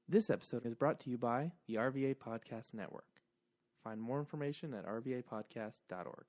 This episode is brought to you by the RVA Podcast Network. Find more information at rvapodcast.org.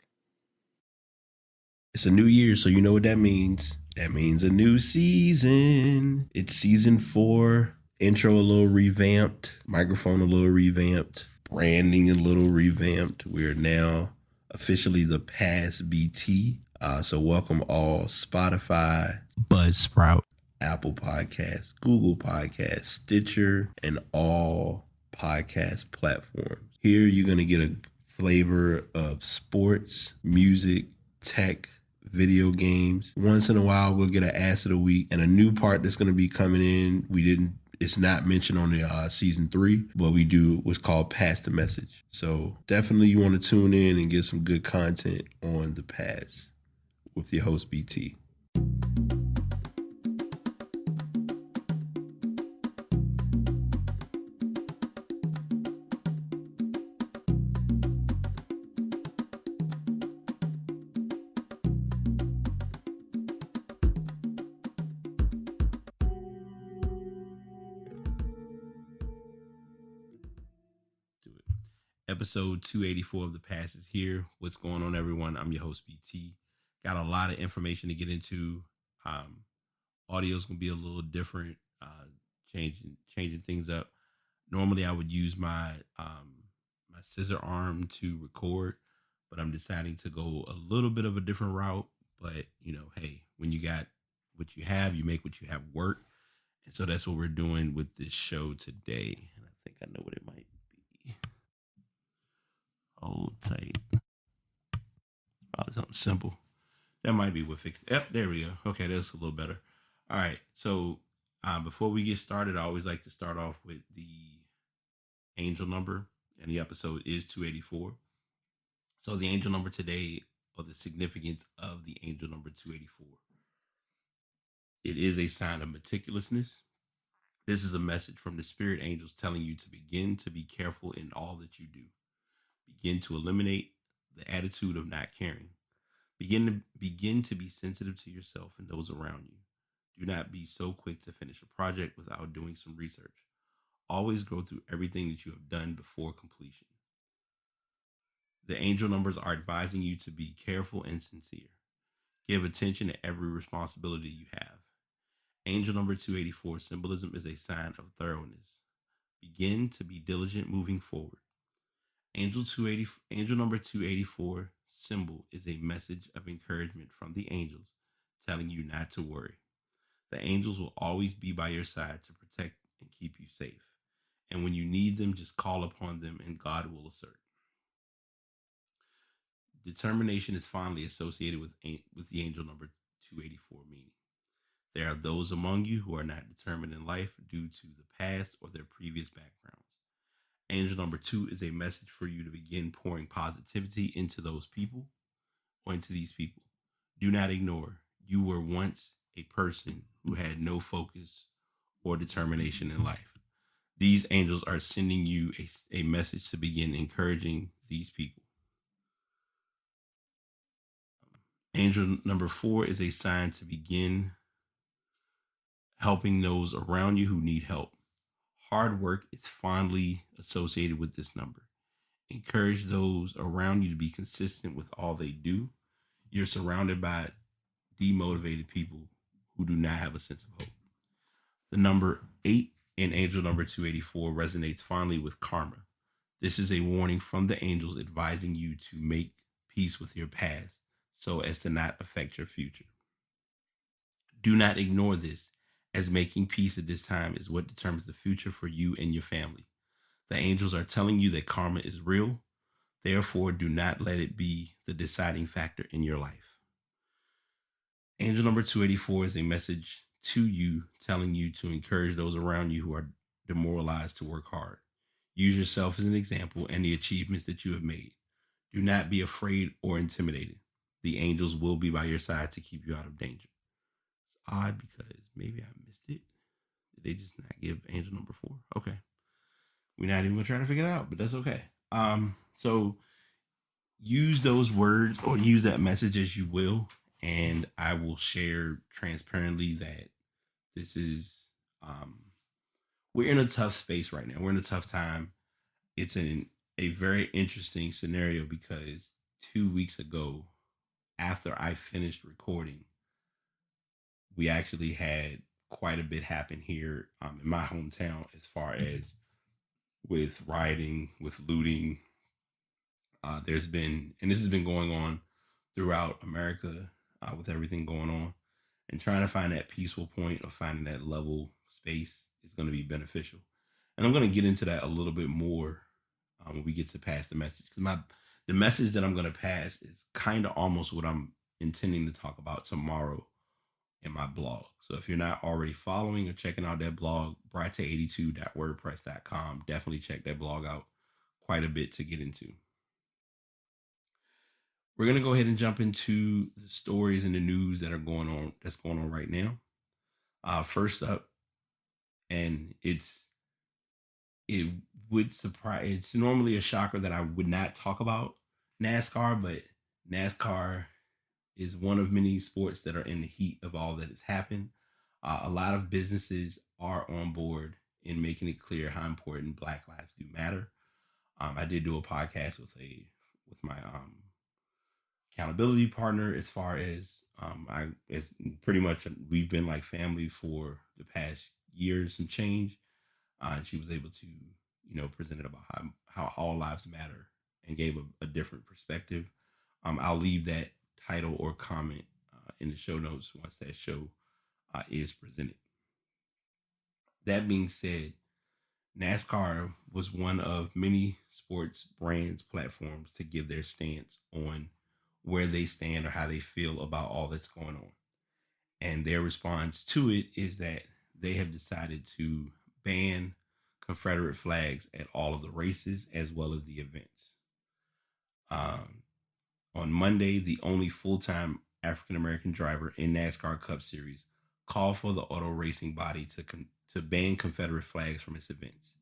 It's a new year, so you know what that means. That means a new season. It's season 4. Intro a little revamped. Microphone a little revamped. Branding a little revamped. We are now officially the Past BT. So welcome all Spotify, Buzzsprout, Apple Podcasts, Google Podcasts, Stitcher, and all podcast platforms. Here you're going to get a flavor of sports, music, tech, video games. Once in a while, we'll get an Ass of the Week and a new part that's going to be coming in. It's not mentioned on the season 3, but we do what's called Pass the Message. So definitely you want to tune in and get some good content on the Pass with your host, BT. Episode 284 of The Pass is here. What's going on, everyone? I'm your host, BT. Got a lot of information to get into. Audio's going to be a little different, changing things up. Normally, I would use my my scissor arm to record, but I'm deciding to go a little bit of a different route. But, hey, when you got what you have, you make what you have work. And so that's what we're doing with this show today. And I think I know what it might be. Hold tight. Probably something simple. That might be what fixed it. Yep, there we go. Okay, that's a little better. All right. So before we get started, I always like to start off with the angel number. And the episode is 284. So the angel number today, or the significance of the angel number 284. It is a sign of meticulousness. This is a message from the spirit angels telling you to begin to be careful in all that you do. Begin to eliminate the attitude of not caring. Begin to be sensitive to yourself and those around you. Do not be so quick to finish a project without doing some research. Always go through everything that you have done before completion. The angel numbers are advising you to be careful and sincere. Give attention to every responsibility you have. Angel number 284 symbolism is a sign of thoroughness. Begin to be diligent moving forward. Angel number 284 symbol is a message of encouragement from the angels telling you not to worry. The angels will always be by your side to protect and keep you safe. And when you need them, just call upon them and God will assert. Determination is fondly associated with the angel number 284 meaning. There are those among you who are not determined in life due to the past or their previous backgrounds. Angel number 2 is a message for you to begin pouring positivity into those people or into these people. Do not ignore. You were once a person who had no focus or determination in life. These angels are sending you a message to begin encouraging these people. Angel number 4 is a sign to begin helping those around you who need help. Hard work is fondly associated with this number. Encourage those around you to be consistent with all they do. You're surrounded by demotivated people who do not have a sense of hope. The number 8 in angel number 284 resonates fondly with karma. This is a warning from the angels advising you to make peace with your past so as to not affect your future. Do not ignore this, as making peace at this time is what determines the future for you and your family. The angels are telling you that karma is real. Therefore, do not let it be the deciding factor in your life. Angel number 284 is a message to you telling you to encourage those around you who are demoralized to work hard. Use yourself as an example and the achievements that you have made. Do not be afraid or intimidated. The angels will be by your side to keep you out of danger. It's odd because maybe I missed it. Did they just not give angel number 4? Okay. We're not even going to try to figure it out, but that's okay. So use those words or use that message as you will. And I will share transparently that this is we're in a tough space right now. We're in a tough time. It's in a very interesting scenario because 2 weeks ago, after I finished recording, we actually had quite a bit happen here in my hometown as far as with rioting, with looting. There's been, and this has been going on throughout America with everything going on, and trying to find that peaceful point of finding that level space is going to be beneficial. And I'm going to get into that a little bit more when we get to pass the message, because the message that I'm going to pass is kind of almost what I'm intending to talk about tomorrow in my blog. So if you're not already following or checking out that blog, brite82.wordpress.com, definitely check that blog out. Quite a bit to get into. We're going to go ahead and jump into the stories and the news that's going on right now. First up, and it would surprise, it's normally a shocker that I would not talk about NASCAR, but NASCAR is one of many sports that are in the heat of all that has happened. A lot of businesses are on board in making it clear how important Black lives do matter. I did do a podcast with my accountability partner, as far as it's pretty much, we've been like family for the past years and change. And she was able to, present it about how all lives matter and gave a different perspective. I'll leave that title or comment in the show notes once that show is presented. That being said, NASCAR was one of many sports brands platforms to give their stance on where they stand or how they feel about all that's going on. And their response to it is that they have decided to ban Confederate flags at all of the races as well as the events. On Monday, the only full-time African American driver in NASCAR Cup Series called for the auto racing body to ban Confederate flags from its events.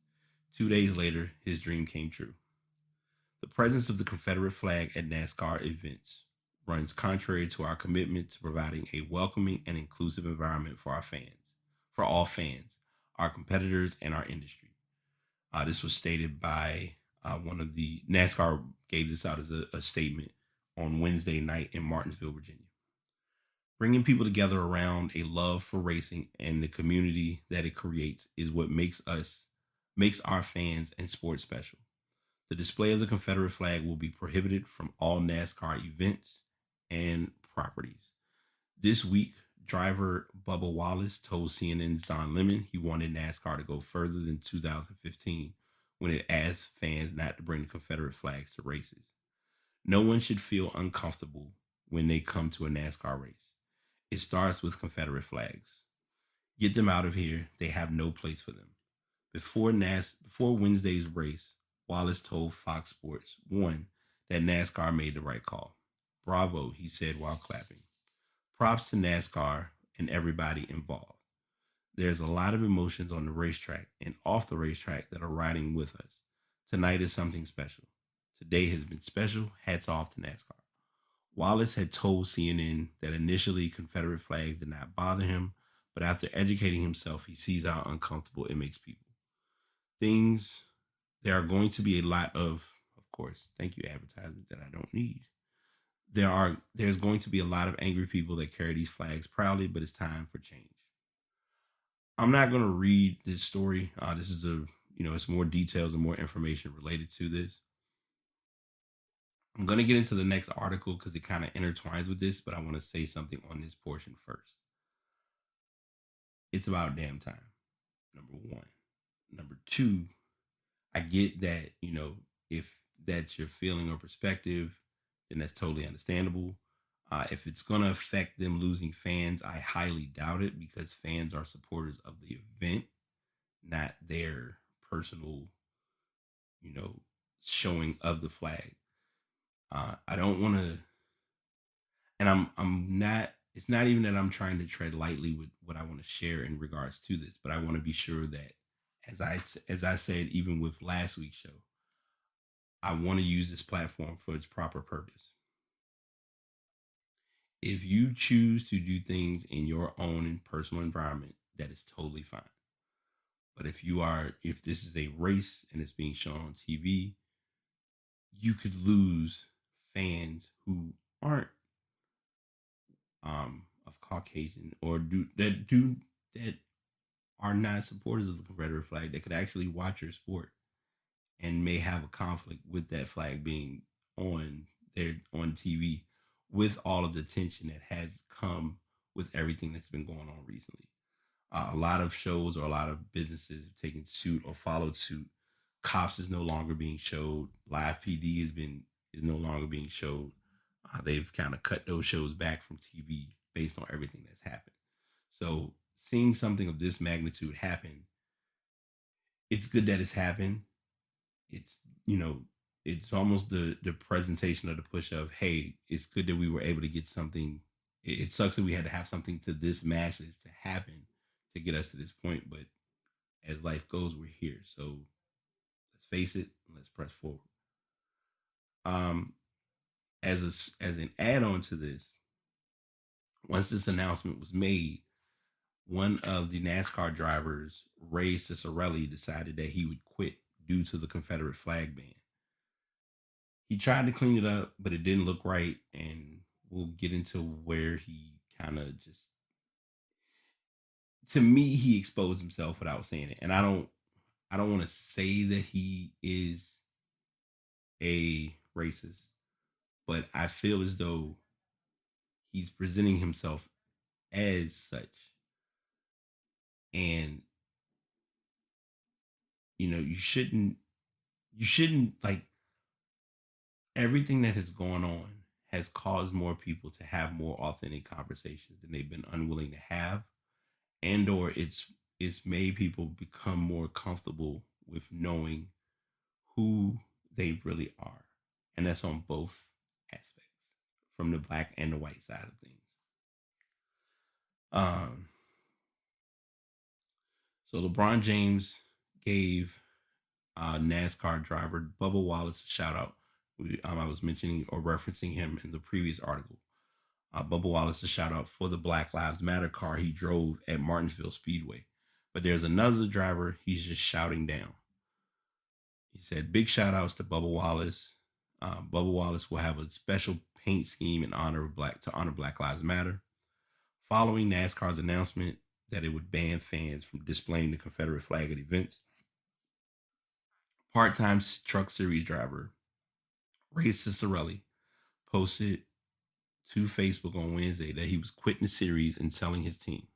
2 days later, his dream came true. The presence of the Confederate flag at NASCAR events runs contrary to our commitment to providing a welcoming and inclusive environment for all fans, our competitors, and our industry. This was stated by one of the NASCAR gave this out as a statement on Wednesday night in Martinsville, Virginia. Bringing people together around a love for racing and the community that it creates is what makes our fans and sports special. The display of the Confederate flag will be prohibited from all NASCAR events and properties. This week, driver Bubba Wallace told CNN's Don Lemon he wanted NASCAR to go further than 2015 when it asked fans not to bring the Confederate flags to races. No one should feel uncomfortable when they come to a NASCAR race. It starts with Confederate flags. Get them out of here. They have no place for them. Before Wednesday's race, Wallace told Fox Sports 1 that NASCAR made the right call. Bravo, he said while clapping. Props to NASCAR and everybody involved. There's a lot of emotions on the racetrack and off the racetrack that are riding with us. Tonight is something special. Today has been special. Hats off to NASCAR. Wallace had told CNN that initially Confederate flags did not bother him, but after educating himself, he sees how uncomfortable it makes people. There are going to be a lot of course, thank you, advertisement that I don't need. There's going to be a lot of angry people that carry these flags proudly, but it's time for change. I'm not going to read this story. This is it's more details and more information related to this. I'm going to get into the next article because it kind of intertwines with this, but I want to say something on this portion first. It's about damn time, number one. Number two, I get that, if that's your feeling or perspective, then that's totally understandable. If it's going to affect them losing fans, I highly doubt it, because fans are supporters of the event, not their personal, showing of the flag. I don't want to, and I'm not, it's not even that I'm trying to tread lightly with what I want to share in regards to this, but I want to be sure that, as I said, even with last week's show, I want to use this platform for its proper purpose. If you choose to do things in your own and personal environment, that is totally fine. But if this is a race and it's being shown on TV, you could lose fans who aren't of Caucasian or that are not supporters of the Confederate flag that could actually watch your sport and may have a conflict with that flag being on on TV with all of the tension that has come with everything that's been going on recently. A lot of shows or a lot of businesses have taken suit or followed suit. Cops is no longer being showed. Live PD is no longer being showed. They've kind of cut those shows back from TV based on everything that's happened. So seeing something of this magnitude happen, it's good that it's happened. It's it's almost the presentation of the push of, hey, it's good that we were able to get something. It sucks that we had to have something to this masses to happen to get us to this point, but as life goes, we're here. So let's face it, and let's press forward. Um, as an add-on to this, once this announcement was made, one of the NASCAR drivers, Ray Ciccarelli, decided that he would quit due to the Confederate flag ban. He tried to clean it up, but it didn't look right, and we'll get into where he kind of just, to me, he exposed himself without saying it. And I don't want to say that he is a racist, but I feel as though he's presenting himself as such. And you shouldn't like, everything that has gone on has caused more people to have more authentic conversations than they've been unwilling to have, and or it's made people become more comfortable with knowing who they really are. And that's on both aspects, from the black and the white side of things. Um so LeBron James gave NASCAR driver Bubba Wallace a shout out. I was mentioning or referencing him in the previous article. Bubba Wallace a shout out for the Black Lives Matter car he drove at Martinsville Speedway. But there's another driver he's just shouting down. He said, big shout outs to Bubba Wallace. Bubba Wallace will have a special paint scheme in honor of Black Lives Matter. Following NASCAR's announcement that it would ban fans from displaying the Confederate flag at events, part-time truck series driver Ray Ciccarelli posted to Facebook on Wednesday that he was quitting the series and selling his team.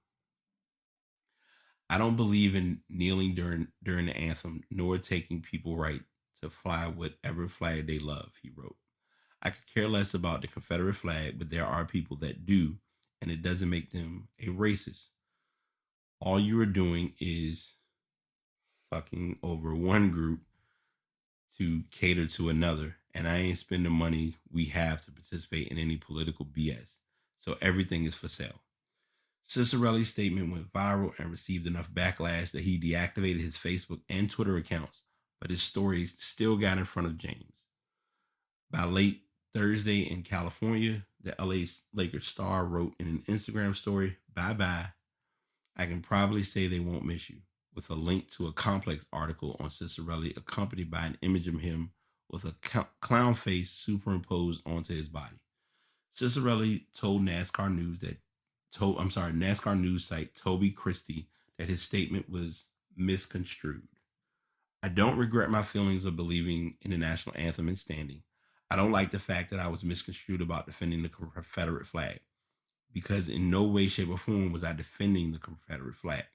I don't believe in kneeling during the anthem, nor taking people right to fly whatever flag they love, he wrote. I could care less about the Confederate flag, but there are people that do, and it doesn't make them a racist. All you are doing is fucking over one group to cater to another, and I ain't spending money we have to participate in any political BS. So everything is for sale. Ciccarelli's statement went viral and received enough backlash that he deactivated his Facebook and Twitter accounts, but his story still got in front of James. By late Thursday in California, the LA Lakers star wrote in an Instagram story, "Bye-bye. I can probably say they won't miss you," with a link to a Complex article on Ciccarelli accompanied by an image of him with a clown face superimposed onto his body. Ciccarelli told NASCAR news site Toby Christie that his statement was misconstrued. I don't regret my feelings of believing in the national anthem and standing. I don't like the fact that I was misconstrued about defending the Confederate flag, because in no way, shape, or form was I defending the Confederate flag.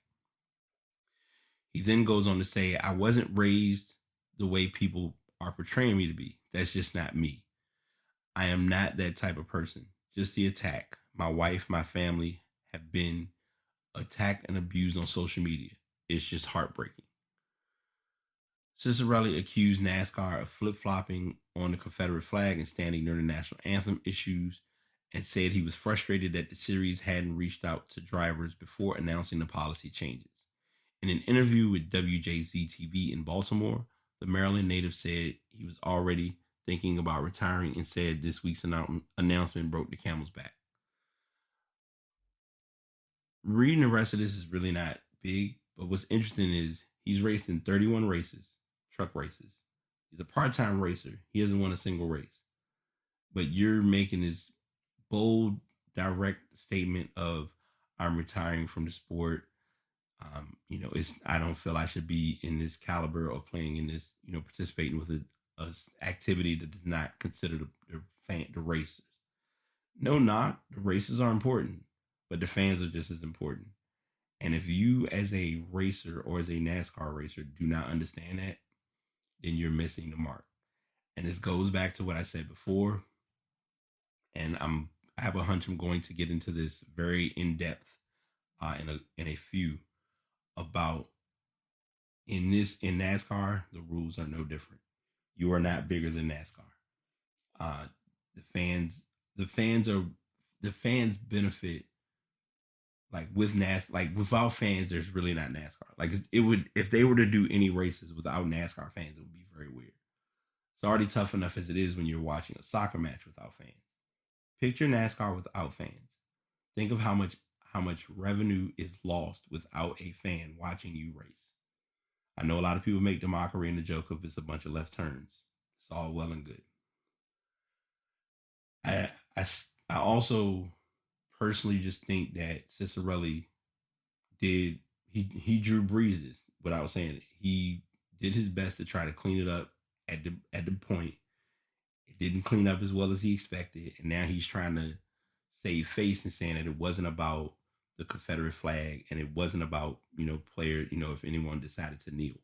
He then goes on to say, I wasn't raised the way people are portraying me to be. That's just not me. I am not that type of person. Just the attack. My wife, my family have been attacked and abused on social media. It's just heartbreaking. Ciccarelli accused NASCAR of flip-flopping on the Confederate flag and standing during the national anthem issues, and said he was frustrated that the series hadn't reached out to drivers before announcing the policy changes. In an interview with WJZ-TV in Baltimore, the Maryland native said he was already thinking about retiring and said this week's announcement broke the camel's back. Reading the rest of this is really not big, but what's interesting is He's raced in 31 races, truck races. He's a part-time racer. He hasn't won a single race. But you're making this bold, direct statement of, I'm retiring from the sport. I don't feel I should be in this caliber or playing in this, participating with a activity that does not consider the racers. No, not the races are important, but the fans are just as important. And if you, as a racer or as a NASCAR racer, do not understand that, then you're missing the mark. And this goes back to what I said before. And I have a hunch I'm going to get into this very in depth in a few about in NASCAR. The rules are no different. You are not bigger than NASCAR. Uh, the fans benefit. Like with like without fans, there's really not NASCAR. Like it would, if they were to do any races without NASCAR fans, it would be very weird. It's already tough enough as it is when you're watching a soccer match without fans. Picture NASCAR without fans. Think of how much revenue is lost without a fan watching you race. I know a lot of people make the mockery and the joke of it's a bunch of left turns. It's all well and good. I also personally just think that Cicerelli he drew breezes without saying it. He did his best to try to clean it up at the point. It didn't clean up as well as he expected, and now he's trying to save face and saying that it wasn't about the Confederate flag and it wasn't about player if anyone decided to kneel.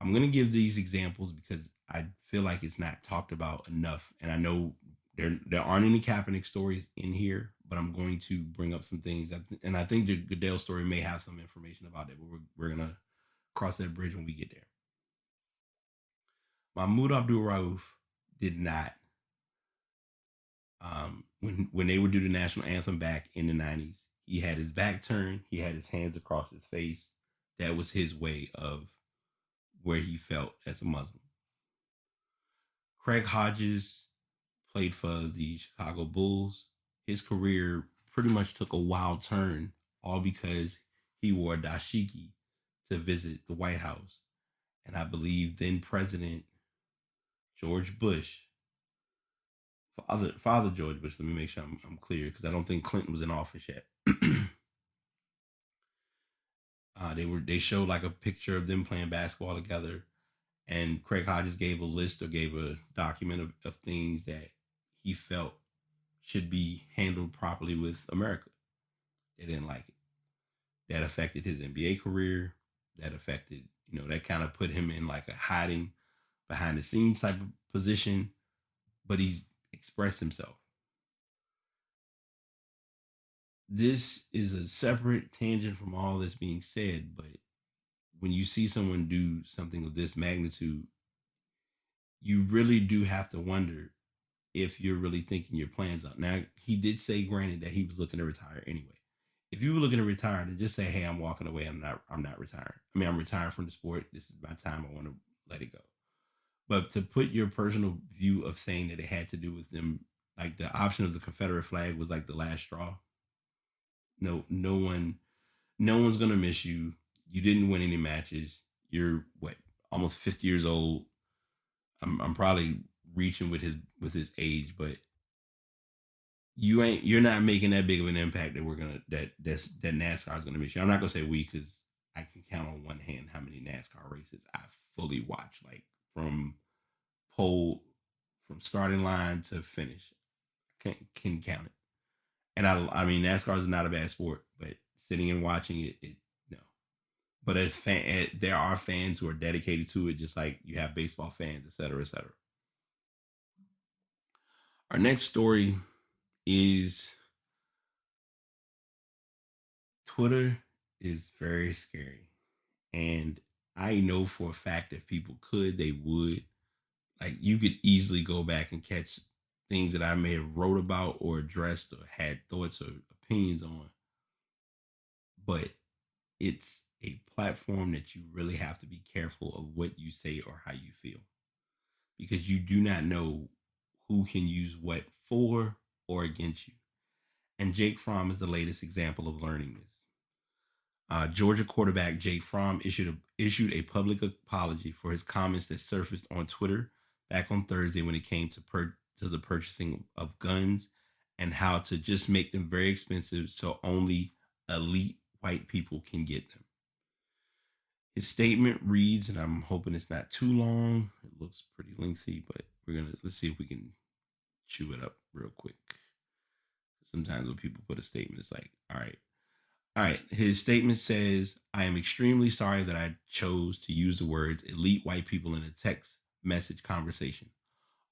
I'm gonna give these examples because I feel like it's not talked about enough, and I know there aren't any Kaepernick stories in here, but I'm going to bring up some things, and I think the Goodell story may have some information about it, but we're gonna cross that bridge when we get there. Mahmoud Abdul Rauf did not. When they would do the national anthem back in the 90s, he had his back turned, he had his hands across his face. That was his way of where he felt as a Muslim. Craig Hodges played for the Chicago Bulls. His career pretty much took a wild turn, all because he wore a dashiki to visit the White House. And I believe then President George Bush, Father George Bush, let me make sure I'm clear, because I don't think Clinton was in office yet. They showed like a picture of them playing basketball together, and Craig Hodges gave a list or gave a document of things that he felt should be handled properly with America. They didn't like it. That affected his NBA career. That affected, that kind of put him in like a hiding behind the scenes type of position, but he expressed himself. This is a separate tangent from all this being said, but when you see someone do something of this magnitude, you really do have to wonder if you're really thinking your plans out. Now, he did say, granted, that he was looking to retire anyway. If you were looking to retire, then just say, "Hey, I'm walking away. I'm not retiring. I mean, I'm retiring from the sport. This is my time. I want to let it go." But to put your personal view of saying that it had to do with them, like the option of the Confederate flag was like the last straw. No one's gonna miss you. You didn't win any matches. You're almost 50 years old. I'm probably reaching with his age, but you're not making that big of an impact that NASCAR is gonna miss you. I'm not gonna say we, because I can count on one hand how many NASCAR races I fully watch, like from starting line to finish. Can count it. And I mean, NASCAR is not a bad sport, but sitting and watching it no. But there are fans who are dedicated to it, just like you have baseball fans, et cetera, et cetera. Our next story is Twitter is very scary. And I know for a fact if people could, they would. Like, you could easily go back and catch things that I may have wrote about or addressed or had thoughts or opinions on. But it's a platform that you really have to be careful of what you say or how you feel, because you do not know who can use what for or against you. And Jake Fromm is the latest example of learning this. Georgia quarterback Jake Fromm issued a public apology for his comments that surfaced on Twitter back on Thursday when it came to the purchasing of guns and how to just make them very expensive so only elite white people can get them. His statement reads, and I'm hoping it's not too long. It looks pretty lengthy, but let's see if we can chew it up real quick. Sometimes when people put a statement, it's like, all right. All right. His statement says, I am extremely sorry that I chose to use the words elite white people in a text message conversation.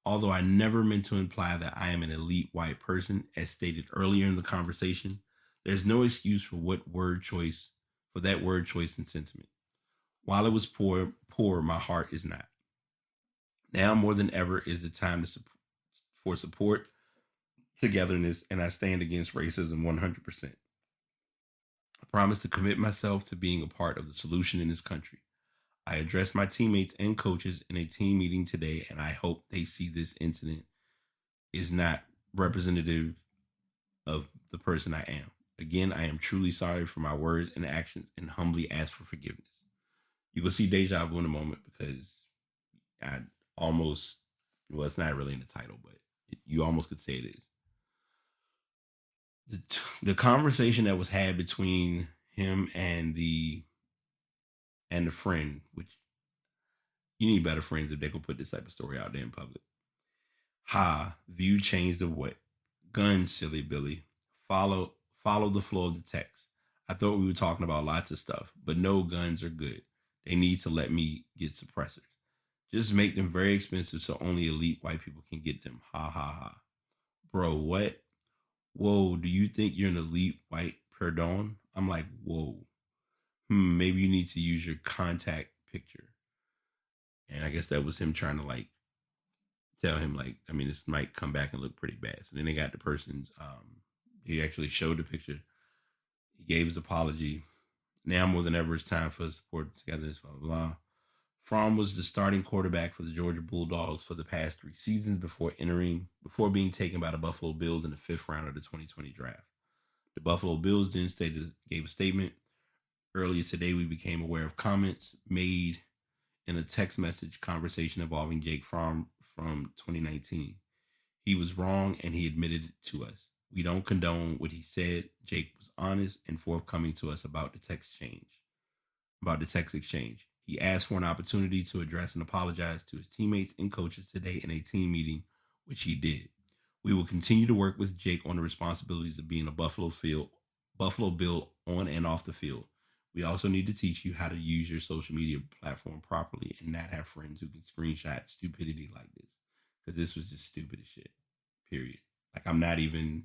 Although I never meant to imply that I am an elite white person, as stated earlier in the conversation, there's no excuse for that word choice and sentiment. While it was poor, my heart is not. Now more than ever is the time for support, togetherness, and I stand against racism 100%. I promise to commit myself to being a part of the solution in this country. I addressed my teammates and coaches in a team meeting today, and I hope they see this incident is not representative of the person I am. Again, I am truly sorry for my words and actions and humbly ask for forgiveness. You will see deja vu in a moment because I almost, well, it's not really in the title, but you almost could say it is. The conversation that was had between him and the friend, which you need better friends if they could put this type of story out there in public. View changed of what? Guns, silly Billy. Follow the flow of the text. I thought we were talking about lots of stuff, but no, guns are good. They need to let me get suppressors. Just make them very expensive so only elite white people can get them. Ha ha ha. Bro, what? Whoa, do you think you're an elite white perdon? I'm like, whoa. Maybe you need to use your contact picture. And I guess that was him trying to like tell him like, I mean, this might come back and look pretty bad. So then they got the person's, he actually showed the picture. He gave his apology. Now more than ever, it's time for support, togetherness, blah, blah, blah. Fromm was the starting quarterback for the Georgia Bulldogs for the past 3 seasons before being taken by the Buffalo Bills in the 5th round of the 2020 draft. The Buffalo Bills then gave a statement. Earlier today, we became aware of comments made in a text message conversation involving Jake Fromm from 2019. He was wrong and he admitted it to us. We don't condone what he said. Jake was honest and forthcoming to us about the text exchange. He asked for an opportunity to address and apologize to his teammates and coaches today in a team meeting, which he did. We will continue to work with Jake on the responsibilities of being a Buffalo Bill on and off the field. We also need to teach you how to use your social media platform properly and not have friends who can screenshot stupidity like this. Because this was just stupid as shit. Period. Like I'm not even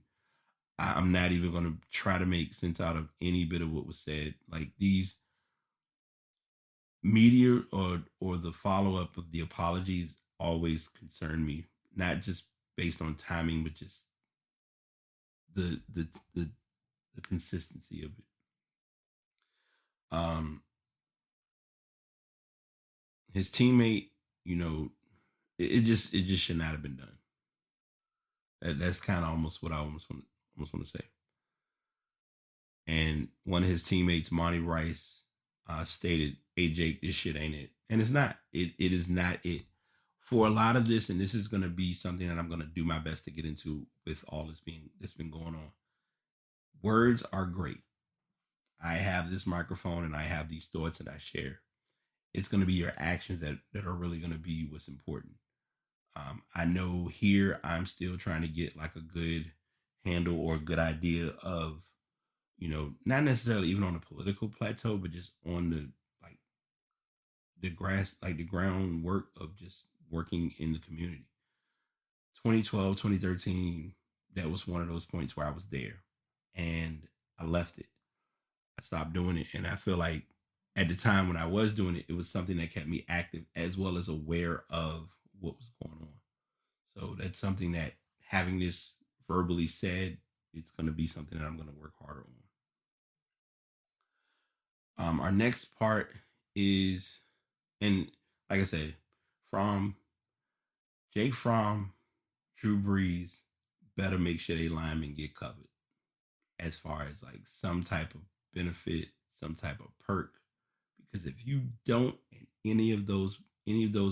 going to try to make sense out of any bit of what was said. Like these media or the follow-up of the apologies always concern me, not just based on timing, but just the consistency of it. His teammate, it just should not have been done. That's kind of almost what I almost want to say. And one of his teammates, Monty Rice, stated, "Hey Jake, this shit ain't it," and it's not. It is not it. For a lot of this, and this is going to be something that I'm going to do my best to get into with all that's been going on. Words are great. I have this microphone and I have these thoughts that I share. It's going to be your actions that are really going to be what's important. I know here I'm still trying to get like a good handle or a good idea of, not necessarily even on a political plateau, but just on the grass, like the groundwork of just working in the community. 2012, 2013, that was one of those points where I was there and I left it. I stopped doing it. And I feel like at the time when I was doing it, it was something that kept me active as well as aware of what was going on. So that's something that having this verbally said, it's going to be something that I'm going to work harder on. Our next part is, and like I said, Jake Fromm, Drew Brees better make sure they linemen get covered as far as like some type of benefit, some type of perk, because if you don't, and any of those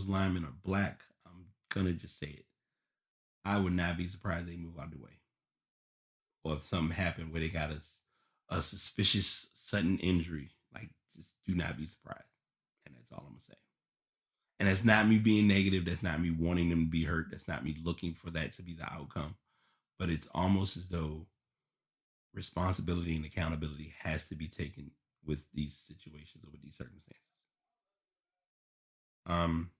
linemen are black, I'm gonna just say it. I would not be surprised they move out of the way, or if something happened where they got a suspicious sudden injury, like just do not be surprised. And that's all I'm gonna say. And that's not me being negative. That's not me wanting them to be hurt. That's not me looking for that to be the outcome. But it's almost as though responsibility and accountability has to be taken with these situations or with these circumstances. Um,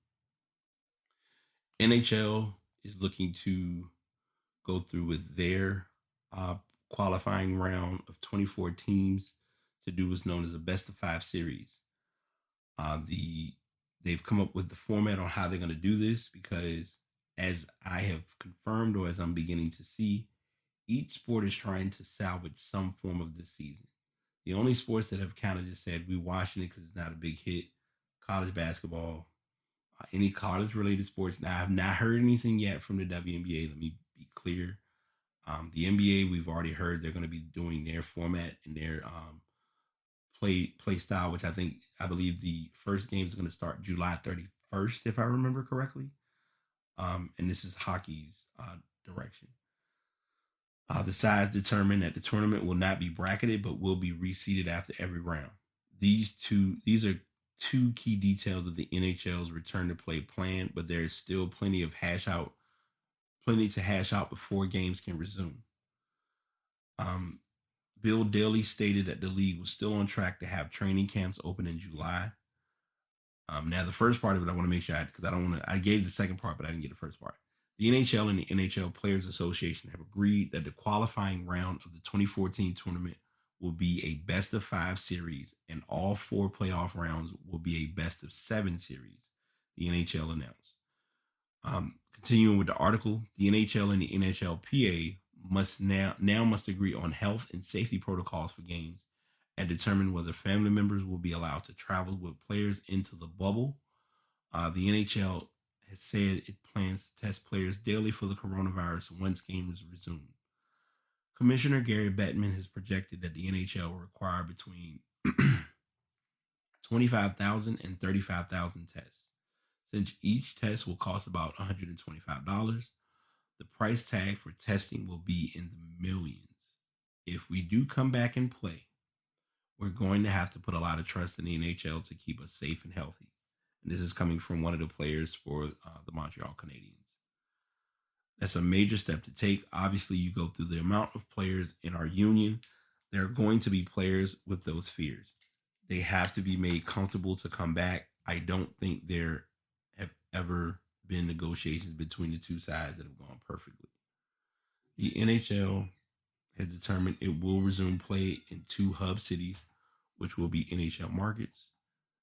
NHL is looking to go through with their uh, qualifying round of 24 teams to do what's known as a best of five series. They've come up with the format on how they're going to do this because, as I have confirmed or as I'm beginning to see, each sport is trying to salvage some form of this season. The only sports that have kind of just said we're watching it because it's not a big hit, college basketball, any college related sports. Now, I've not heard anything yet from the WNBA. Let me be clear. The NBA, we've already heard they're going to be doing their format and their play style, which I believe the first game is going to start July 31st, if I remember correctly. And this is hockey's direction. The sides determine that the tournament will not be bracketed, but will be reseeded after every round. These are two key details of the NHL's return to play plan, but there is still plenty to hash out before games can resume. Bill Daly stated that the league was still on track to have training camps open in July. Now, the first part of it, I want to make sure because I gave the second part, but I didn't get the first part. The NHL and the NHL Players Association have agreed that the qualifying round of the 2014 tournament will be a best of five series, and all four playoff rounds will be a best of seven series, the NHL announced. Continuing with the article, the NHL and the NHLPA must agree on health and safety protocols for games and determine whether family members will be allowed to travel with players into the bubble. The NHL has said it plans to test players daily for the coronavirus once games resume. Commissioner Gary Bettman has projected that the NHL will require between 25,000 and 35,000 tests. Since each test will cost about $125, the price tag for testing will be in the millions. If we do come back and play, we're going to have to put a lot of trust in the NHL to keep us safe and healthy. And this is coming from one of the players for the Montreal Canadiens. That's a major step to take. Obviously, you go through the amount of players in our union. There are going to be players with those fears. They have to be made comfortable to come back. I don't think there have ever been negotiations between the two sides that have gone perfectly. The NHL has determined it will resume play in two hub cities, which will be NHL markets.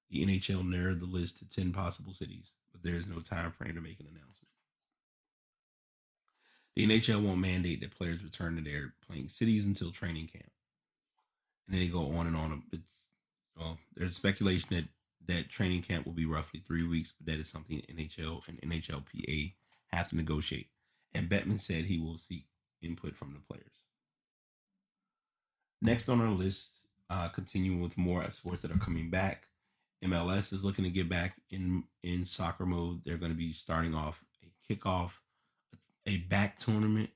The NHL narrowed the list to 10 possible cities, but there is no time frame to make an announcement. The NHL won't mandate that players return to their playing cities until training camp. And then they go on and on. There's speculation that training camp will be roughly 3 weeks, but that is something NHL and NHLPA have to negotiate. And Bettman said he will seek input from the players. Next on our list, continuing with more sports that are coming back, MLS is looking to get back in soccer mode. They're going to be starting off a back tournament.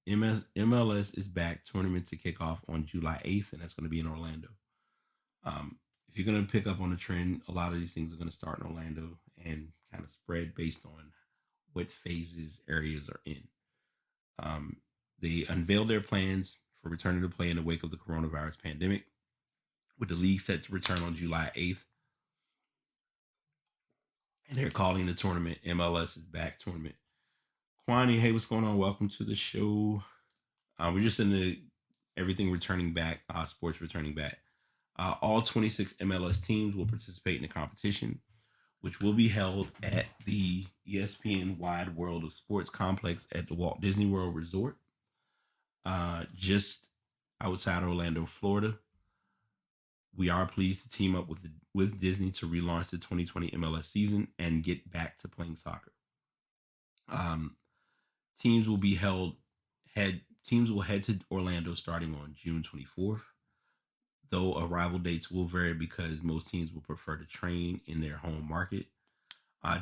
MLS is back tournament to kick off on July 8th, and that's going to be in Orlando. If you're going to pick up on the trend, a lot of these things are going to start in Orlando and kind of spread based on what phases areas are in. They unveiled their plans for returning to play in the wake of the coronavirus pandemic, with the league set to return on July 8th. And they're calling the tournament MLS is Back Tournament. Kwani, hey, what's going on? Welcome to the show. We're just in the everything returning back, sports returning back. All 26 MLS teams will participate in the competition, which will be held at the ESPN Wide World of Sports complex at the Walt Disney World Resort, just outside Orlando, Florida. We are pleased to team up with Disney to relaunch the 2020 MLS season and get back to playing soccer. Teams will head to Orlando starting on June 24th. though arrival dates will vary because most teams will prefer to train in their home market.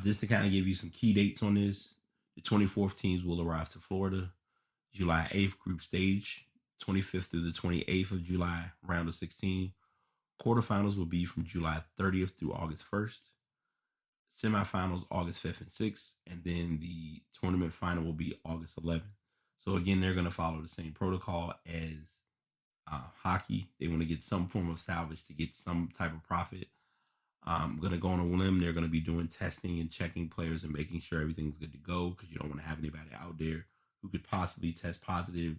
Just to kind of give you some key dates on this, the 24th teams will arrive to Florida, July 8th group stage, 25th through the 28th of July, round of 16. Quarterfinals will be from July 30th through August 1st. Semifinals August 5th and 6th, and then the tournament final will be August 11th. So again, they're going to follow the same protocol as hockey. They want to get some form of salvage to get some type of profit. I'm going to go on a limb. They're going to be doing testing and checking players and making sure everything's good to go, because you don't want to have anybody out there who could possibly test positive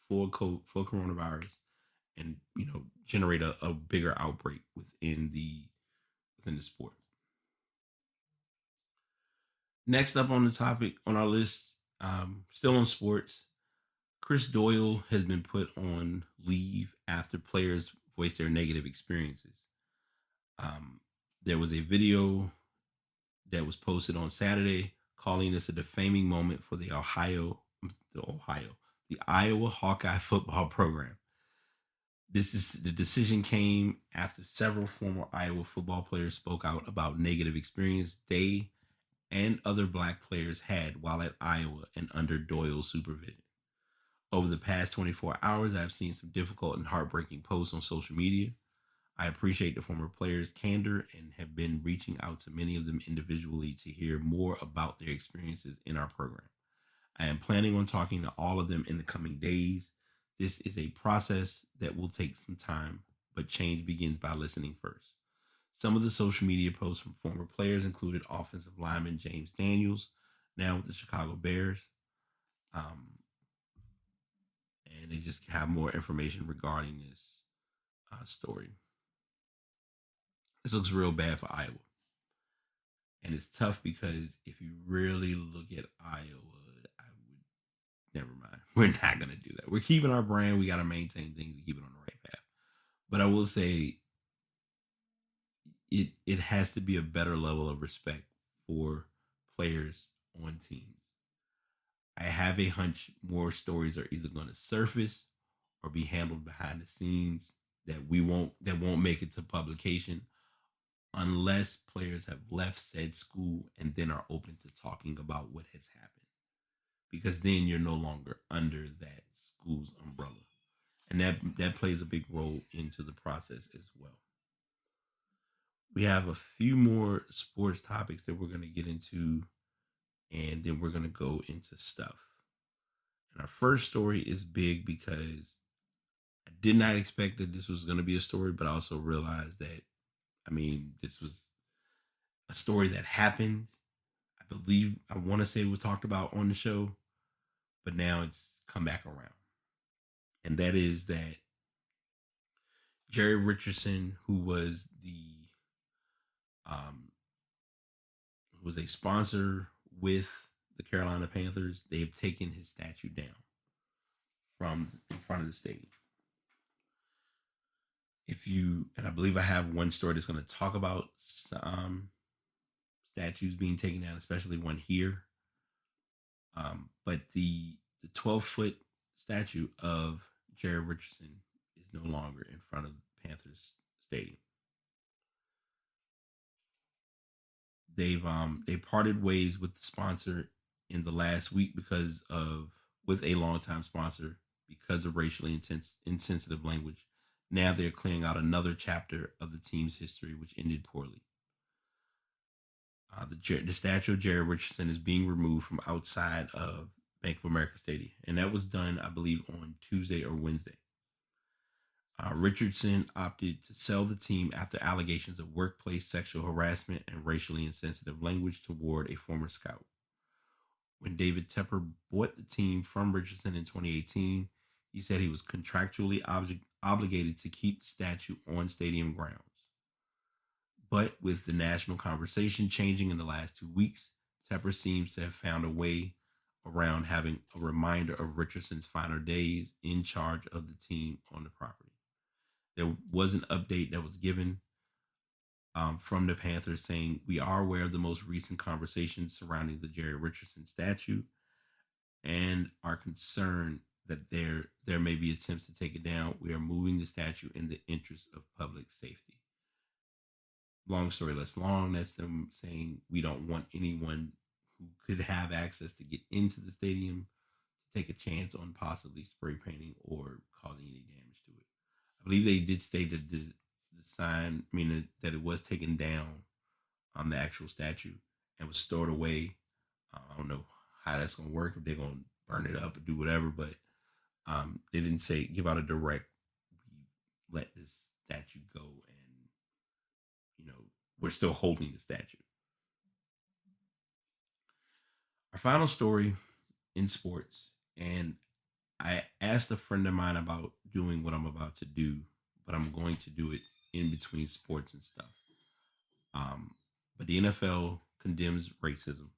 for coronavirus and generate a bigger outbreak within the sport. Next up on the topic on our list, still on sports, Chris Doyle has been put on leave after players voiced their negative experiences. There was a video that was posted on Saturday calling this a defaming moment for the Iowa Hawkeye football program. The decision came after several former Iowa football players spoke out about negative experience they and other Black players had while at Iowa and under Doyle's supervision. Over the past 24 hours, I've seen some difficult and heartbreaking posts on social media. I appreciate the former players' candor and have been reaching out to many of them individually to hear more about their experiences in our program. I am planning on talking to all of them in the coming days. This is a process that will take some time, but change begins by listening first. Some of the social media posts from former players included offensive lineman James Daniels, now with the Chicago Bears. And they just have more information regarding this story. This looks real bad for Iowa. And it's tough because if you really look at Iowa, never mind. We're not going to do that. We're keeping our brand. We got to maintain things to keep it on the right path. But I will say it has to be a better level of respect for players on teams. I have a hunch more stories are either going to surface or be handled behind the scenes that won't make it to publication unless players have left said school and then are open to talking about what has happened. Because then you're no longer under that school's umbrella. And that plays a big role into the process as well. We have a few more sports topics that we're going to get into, and then we're going to go into stuff. And our first story is big because I did not expect that this was going to be a story, but I also realized that, this was a story that happened. I want to say it was talked about on the show, but now it's come back around. And that is that Jerry Richardson, who was a sponsor with the Carolina Panthers, they've taken his statue down from in front of the stadium. And I believe I have one story that's going to talk about statues being taken down, especially one here. But the 12-foot statue of Jerry Richardson is no longer in front of the Panthers stadium. They parted ways with the sponsor in the last week with a longtime sponsor because of racially insensitive language. Now they're clearing out another chapter of the team's history, which ended poorly. The statue of Jerry Richardson is being removed from outside of Bank of America Stadium, and that was done, I believe, on Tuesday or Wednesday. Richardson opted to sell the team after allegations of workplace sexual harassment and racially insensitive language toward a former scout. When David Tepper bought the team from Richardson in 2018, he said he was contractually obligated to keep the statue on stadium grounds. But with the national conversation changing in the last 2 weeks, Tepper seems to have found a way around having a reminder of Richardson's final days in charge of the team on the property. There was an update that was given from the Panthers saying, "We are aware of the most recent conversations surrounding the Jerry Richardson statue and are concerned that there may be attempts to take it down. We are moving the statue in the interest of public safety. Long story less long. That's them saying we don't want anyone who could have access to get into the stadium to take a chance on possibly spray painting or causing any damage to it. I believe they did state that the sign, meaning that it was taken down on the actual statue and was stored away. I don't know how that's going to work, if they're going to burn it up or do whatever, but they didn't say give out a direct, we let this statue go, and we're still holding the statue. Our final story in sports, and I asked a friend of mine about doing what I'm about to do, but I'm going to do it in between sports and stuff. But the NFL condemns racism,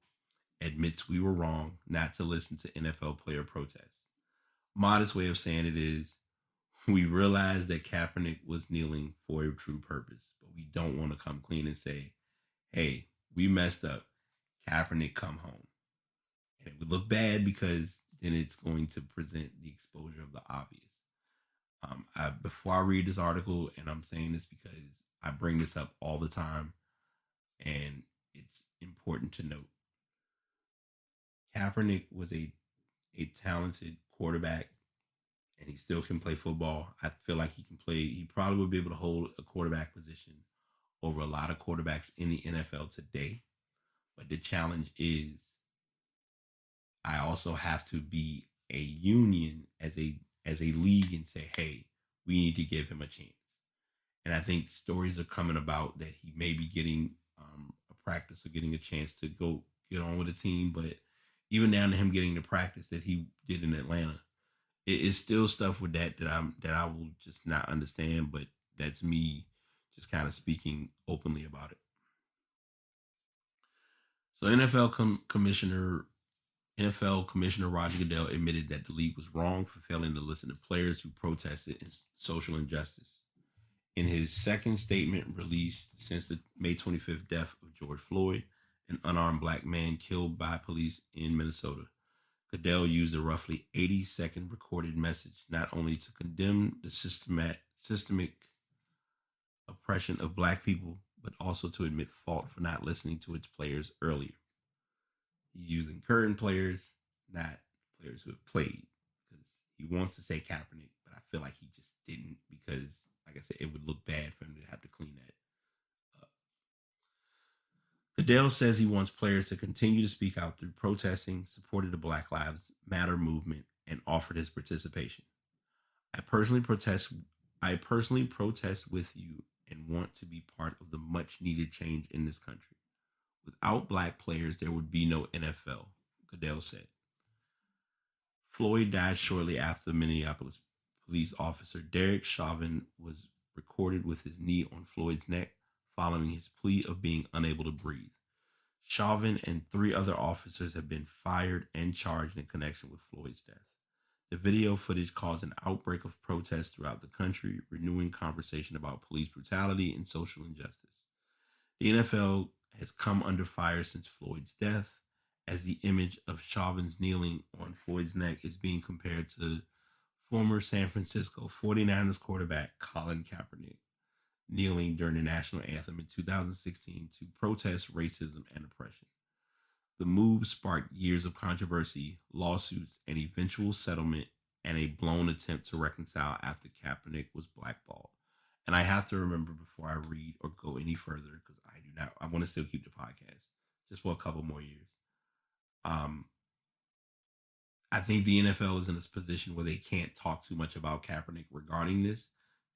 admits we were wrong not to listen to NFL player protests. Modest way of saying it is, we realize that Kaepernick was kneeling for a true purpose, but we don't want to come clean and say, hey, we messed up. Kaepernick, come home. And it would look bad because then it's going to present the exposure of the obvious. Before I read this article, and I'm saying this because I bring this up all the time, and it's important to note, Kaepernick was a talented quarterback, and he still can play football. I feel like he probably would be able to hold a quarterback position over a lot of quarterbacks in the NFL today. But the challenge is, I also have to be a union as a league and say, hey, we need to give him a chance. And I think stories are coming about that he may be getting a practice or getting a chance to go get on with a team. But even down to him getting the practice that he did in Atlanta, it is still stuff with that I will just not understand. But that's me just kind of speaking openly about it. So NFL Commissioner Roger Goodell admitted that the league was wrong for failing to listen to players who protested social injustice. In his second statement released since the May 25th death of George Floyd, an unarmed black man killed by police in Minnesota, Goodell used a roughly 80-second recorded message not only to condemn the systemic oppression of black people, but also to admit fault for not listening to its players earlier. He's using current players, not players who have played, because he wants to say Kaepernick, but I feel like he just didn't, because, like I said, it would look bad for him to have to clean that up. Goodell says he wants players to continue to speak out through protesting, supported the Black Lives Matter movement, and offered his participation. I personally protest with you and want to be part of the much needed change in this country. Without black players, there would be no NFL, Goodell said. Floyd died shortly after Minneapolis police officer Derek Chauvin was recorded with his knee on Floyd's neck following his plea of being unable to breathe. Chauvin and 3 other officers have been fired and charged in connection with Floyd's death. The video footage caused an outbreak of protests throughout the country, renewing conversation about police brutality and social injustice. The NFL has come under fire since Floyd's death, as the image of Chauvin's kneeling on Floyd's neck is being compared to former San Francisco 49ers quarterback Colin Kaepernick kneeling during the national anthem in 2016 to protest racism and oppression. The move sparked years of controversy, lawsuits, an eventual settlement, and a blown attempt to reconcile after Kaepernick was blackballed. And I have to remember before I read or go any further, because I want to still keep the podcast just for a couple more years. I think the NFL is in this position where they can't talk too much about Kaepernick regarding this,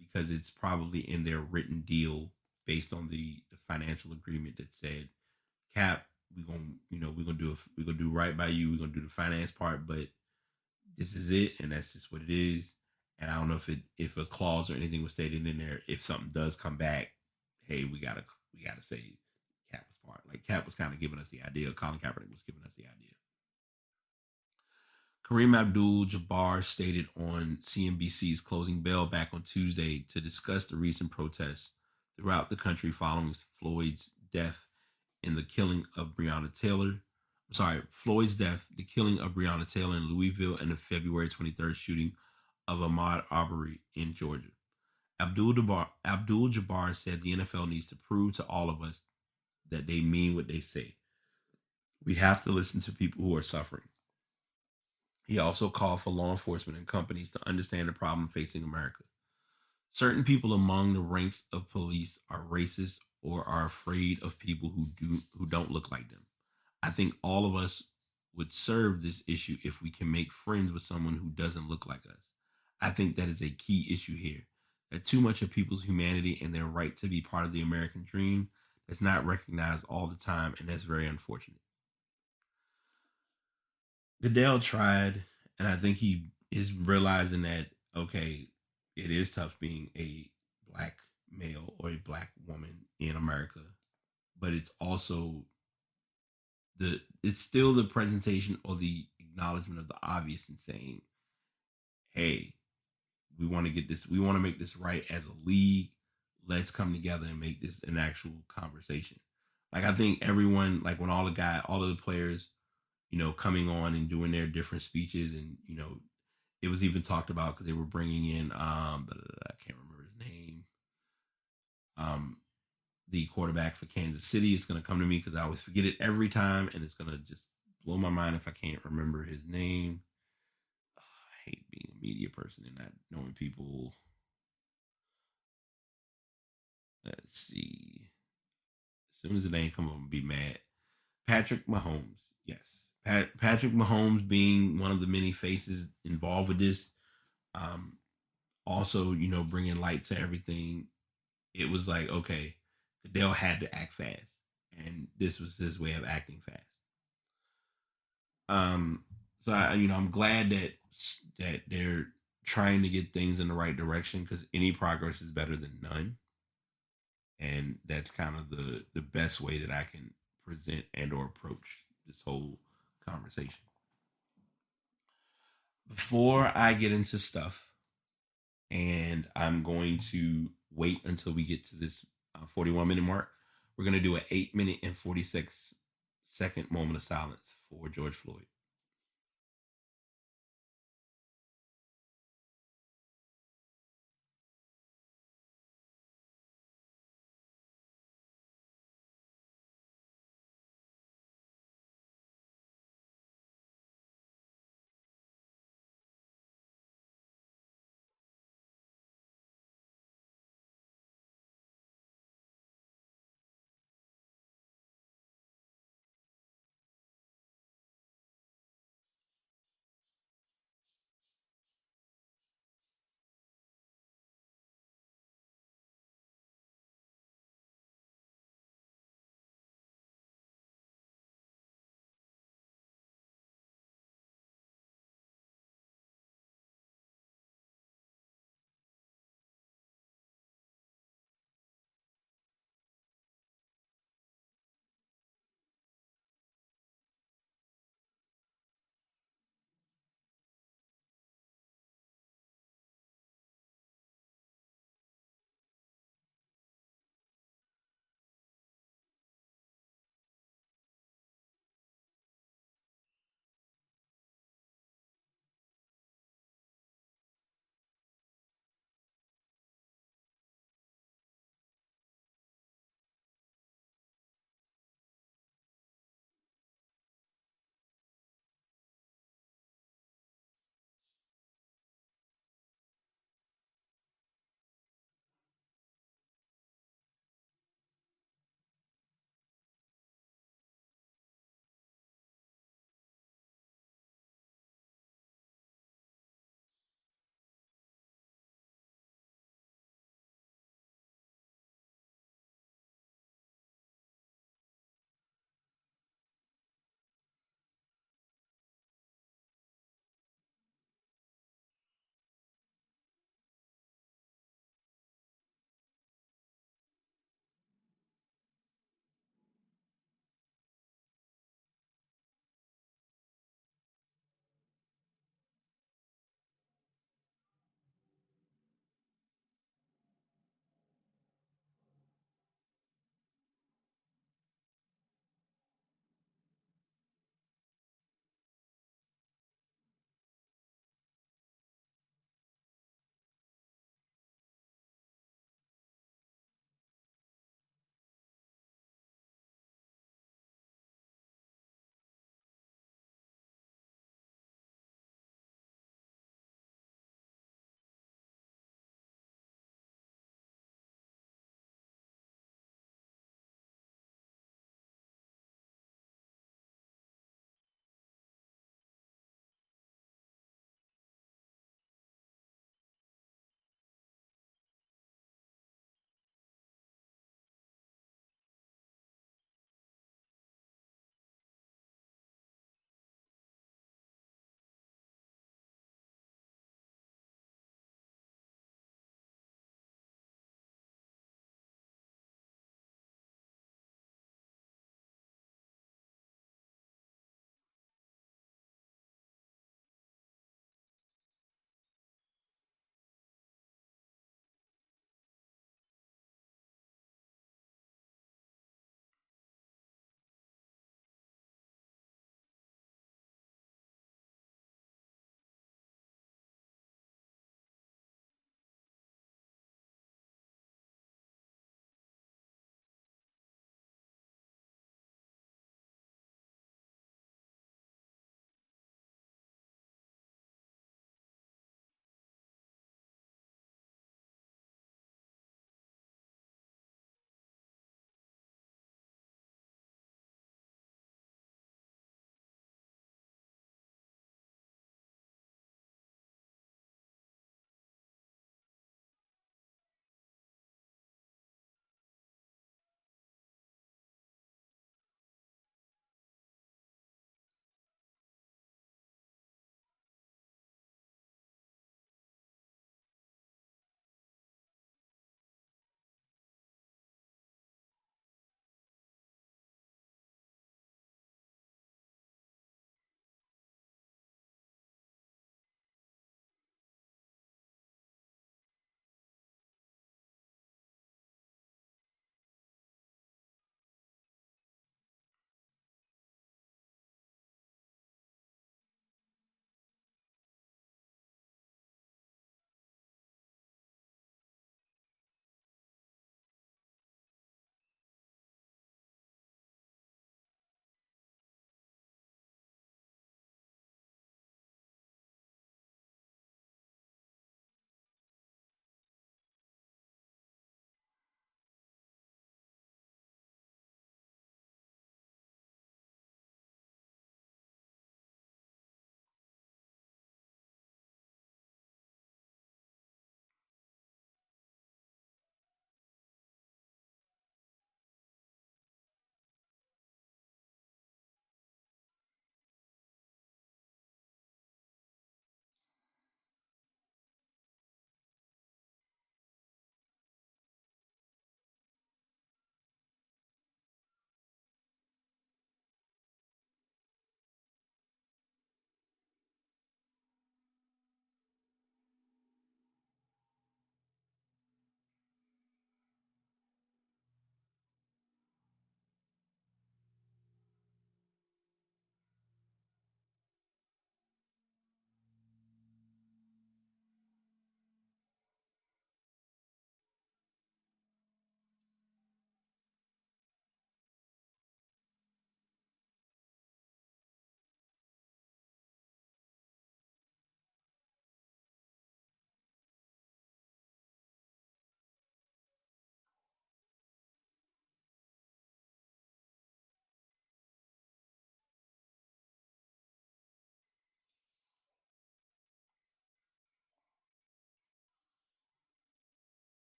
because it's probably in their written deal based on the financial agreement that said, Cap, we're gonna do right by you. We're gonna do the finance part, but this is it, and that's just what it is. And I don't know if a clause or anything was stated in there. If something does come back, hey, we gotta say Cap was part. Like Cap was kind of giving us the idea. Colin Kaepernick was giving us the idea. Kareem Abdul-Jabbar stated on CNBC's Closing Bell back on Tuesday to discuss the recent protests throughout the country following Floyd's death in the killing of Breonna Floyd's death, the killing of Breonna Taylor in Louisville, and the February 23rd shooting of Ahmaud Arbery in Georgia. Abdul Jabbar said the NFL needs to prove to all of us that they mean what they say. We have to listen to people who are suffering. He also called for law enforcement and companies to understand the problem facing America. Certain people among the ranks of police are racist or are afraid of people who don't look like them. I think all of us would serve this issue if we can make friends with someone who doesn't look like us. I think that is a key issue here. That too much of people's humanity and their right to be part of the American dream is not recognized all the time, and that's very unfortunate. Goodell tried, and I think he is realizing that, okay, it is tough being a black male or a black woman in America, but it's also it's still the presentation or the acknowledgement of the obvious and saying, hey, we want to get this, we want to make this right as a league. Let's come together and make this an actual conversation. Like, I think everyone, like when all of the players, coming on and doing their different speeches, and it was even talked about because they were bringing in I can't remember his name, the quarterback for Kansas City. It's going to come to me because I always forget it every time, and it's going to just blow my mind if I can't remember his name. I hate being a media person and not knowing people. Let's see. As soon as the name come up, I'm gonna be mad. Patrick Mahomes. Yes. Patrick Mahomes being one of the many faces involved with this. Um, Also, bringing light to everything. It was like, okay, Goodell had to act fast, and this was his way of acting fast. So I'm glad that they're trying to get things in the right direction, because any progress is better than none, and that's kind of the best way that I can present and or approach this whole conversation. Before I get into stuff, and I'm going to wait until we get to this 41-minute mark. We're going to do an 8-minute and 46-second moment of silence for George Floyd.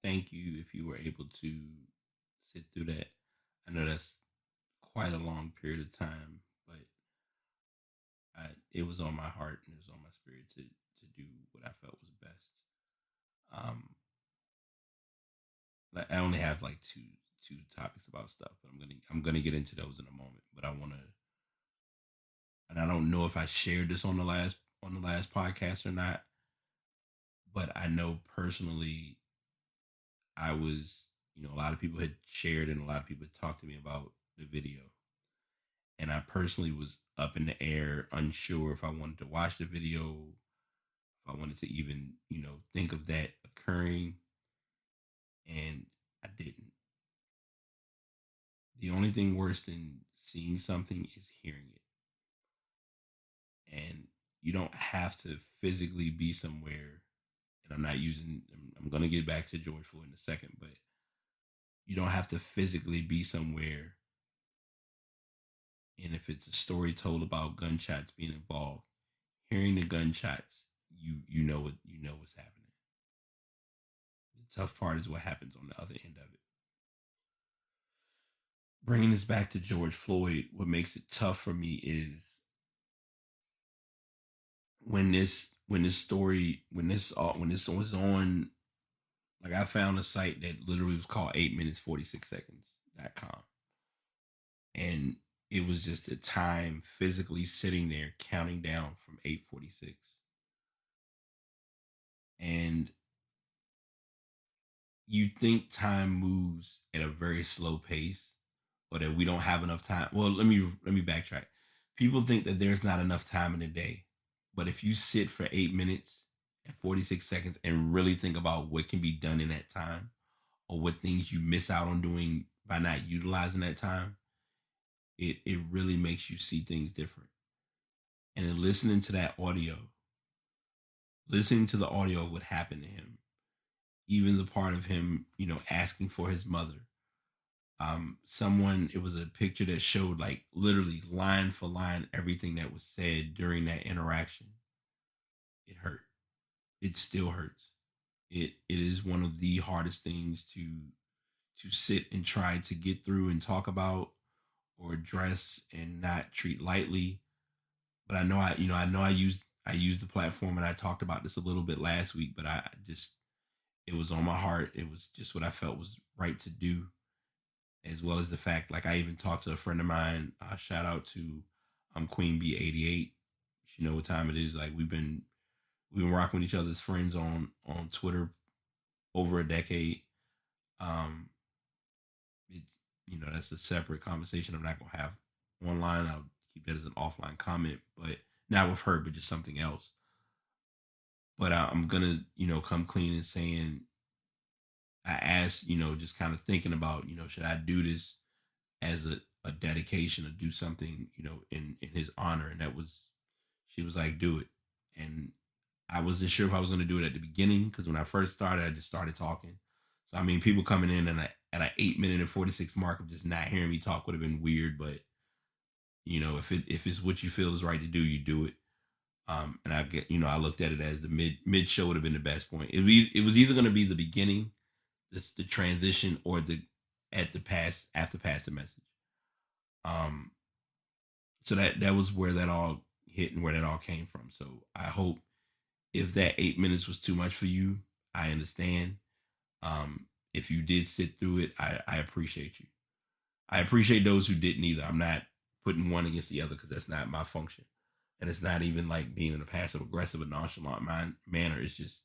thank you if you were able to sit through that. I know that's quite a long period of time, but it was on my heart and it was on my spirit to do what I felt was best. Um, I only have like two topics about stuff, but I'm gonna get into those in a moment. But I want to, and I don't know if I shared this on the last podcast or not, but I know personally I was, a lot of people had shared and a lot of people had talked to me about the video, and I personally was up in the air, unsure if I wanted to watch the video, if I wanted to even, think of that occurring, and I didn't. The only thing worse than seeing something is hearing it. And you don't have to physically be somewhere. And I'm going to get back to George Floyd in a second, but you don't have to physically be somewhere. And if it's a story told about gunshots being involved, hearing the gunshots, you know what's happening. The tough part is what happens on the other end of it. Bringing this back to George Floyd, what makes it tough for me is when this was on, like, I found a site that literally was called 8 minutes 46 seconds.com, and it was just a time physically sitting there counting down from 8:46, and you think time moves at a very slow pace, or that we don't have enough time. Well, let me backtrack. People think that there's not enough time in a day, but if you sit for 8 minutes and 46 seconds and really think about what can be done in that time, or what things you miss out on doing by not utilizing that time, it really makes you see things different. And then listening to the audio of what happened to him, even the part of him, asking for his mother. It was a picture that showed, like, literally line for line everything that was said during that interaction. It hurt. It still hurts. It is one of the hardest things to sit and try to get through and talk about or address and not treat lightly. But I know I used the platform, and I talked about this a little bit last week, but I just, it was on my heart. It was just what I felt was right to do, as well as the fact, like, I even talked to a friend of mine. Shout out to Queen B 88. She know what time it is. Like, we've been rocking with each other's friends on Twitter over a decade. Um, it's that's a separate conversation I'm not gonna have online. I'll keep that as an offline comment, but not with her, but just something else. But I'm gonna come clean and saying, I asked, just kind of thinking about, should I do this as a dedication to do something, in his honor. And she was like, do it. And I wasn't sure if I was going to do it at the beginning, because when I first started, I just started talking. So, I mean, people coming in and at an 8 minute and 46 mark of just not hearing me talk would have been weird. But, if it's what you feel is right to do, you do it. And I looked at it as the mid show would have been the best point. It was either going to be the beginning, the transition, or the at the pass after pass the message. Um, so that was where that all hit and where that all came from. So I hope, if that 8 minutes was too much for you, I understand. If you did sit through it, I appreciate you. I appreciate those who didn't either. I'm not putting one against the other, because that's not my function. And it's not even like being in a passive aggressive or nonchalant manner. It's just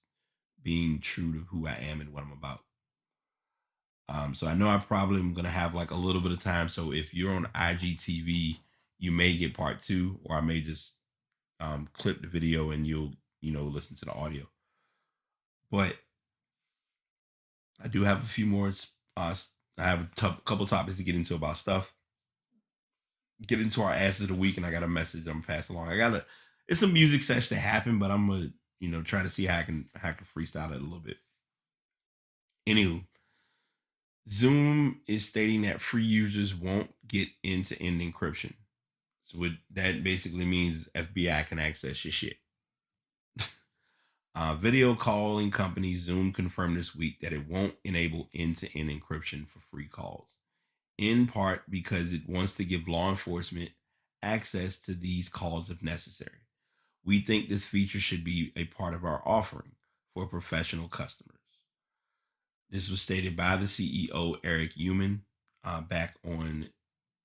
being true to who I am and what I'm about. So I know I probably am gonna have like a little bit of time. So if you're on IGTV, you may get part two, or I may just clip the video and you'll listen to the audio. But I do have a few more. I have couple topics to get into about stuff. Get into our asses of the week, and I got a message I'm passing along. It's a music session that happened, but I'm gonna try to see how I can freestyle it a little bit. Anywho, Zoom is stating that free users won't get end-to-end encryption. So what that basically means, FBI can access your shit. Video calling company Zoom confirmed this week that it won't enable end-to-end encryption for free calls, in part because it wants to give law enforcement access to these calls if necessary. We think this feature should be a part of our offering for professional customers. This was stated by the CEO, Eric Yuman, back on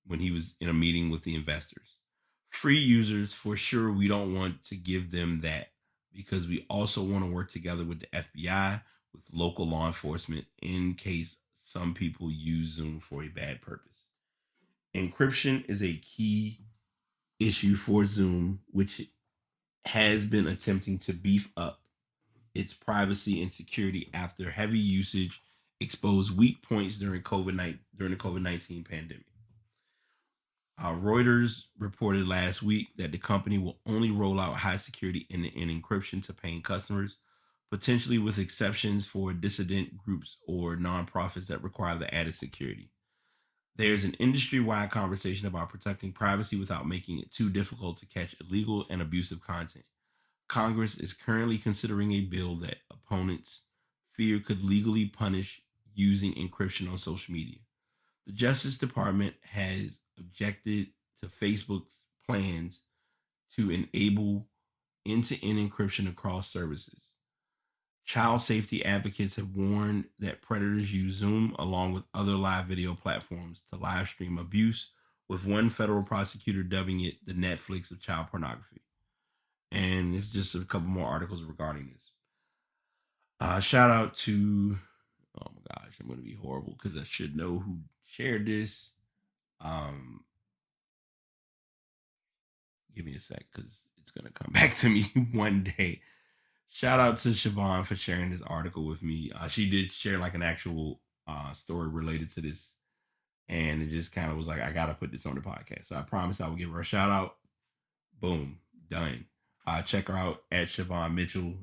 when he was in a meeting with the investors. Free users, for sure, we don't want to give them that because we also want to work together with the FBI, with local law enforcement in case some people use Zoom for a bad purpose. Encryption is a key issue for Zoom, which has been attempting to beef up its privacy and security after heavy usage exposed weak points during the COVID-19 pandemic. Reuters reported last week that the company will only roll out high security and encryption to paying customers, potentially with exceptions for dissident groups or nonprofits that require the added security. There's an industry-wide conversation about protecting privacy without making it too difficult to catch illegal and abusive content. Congress is currently considering a bill that opponents fear could legally punish using encryption on social media. The Justice Department has objected to Facebook's plans to enable end-to-end encryption across services. Child safety advocates have warned that predators use Zoom along with other live video platforms to live stream abuse, with one federal prosecutor dubbing it the Netflix of child pornography. And it's just a couple more articles regarding this. Shout out to, oh my gosh, I'm going to be horrible because I should know who shared this. Give me a sec because it's going to come back to me one day. Shout out to Siobhan for sharing this article with me. She did share like an actual story related to this. And it just kind of was like, I got to put this on the podcast. So I promised I would give her a shout out. Boom, done. Check her out at Siobhan Mitchell.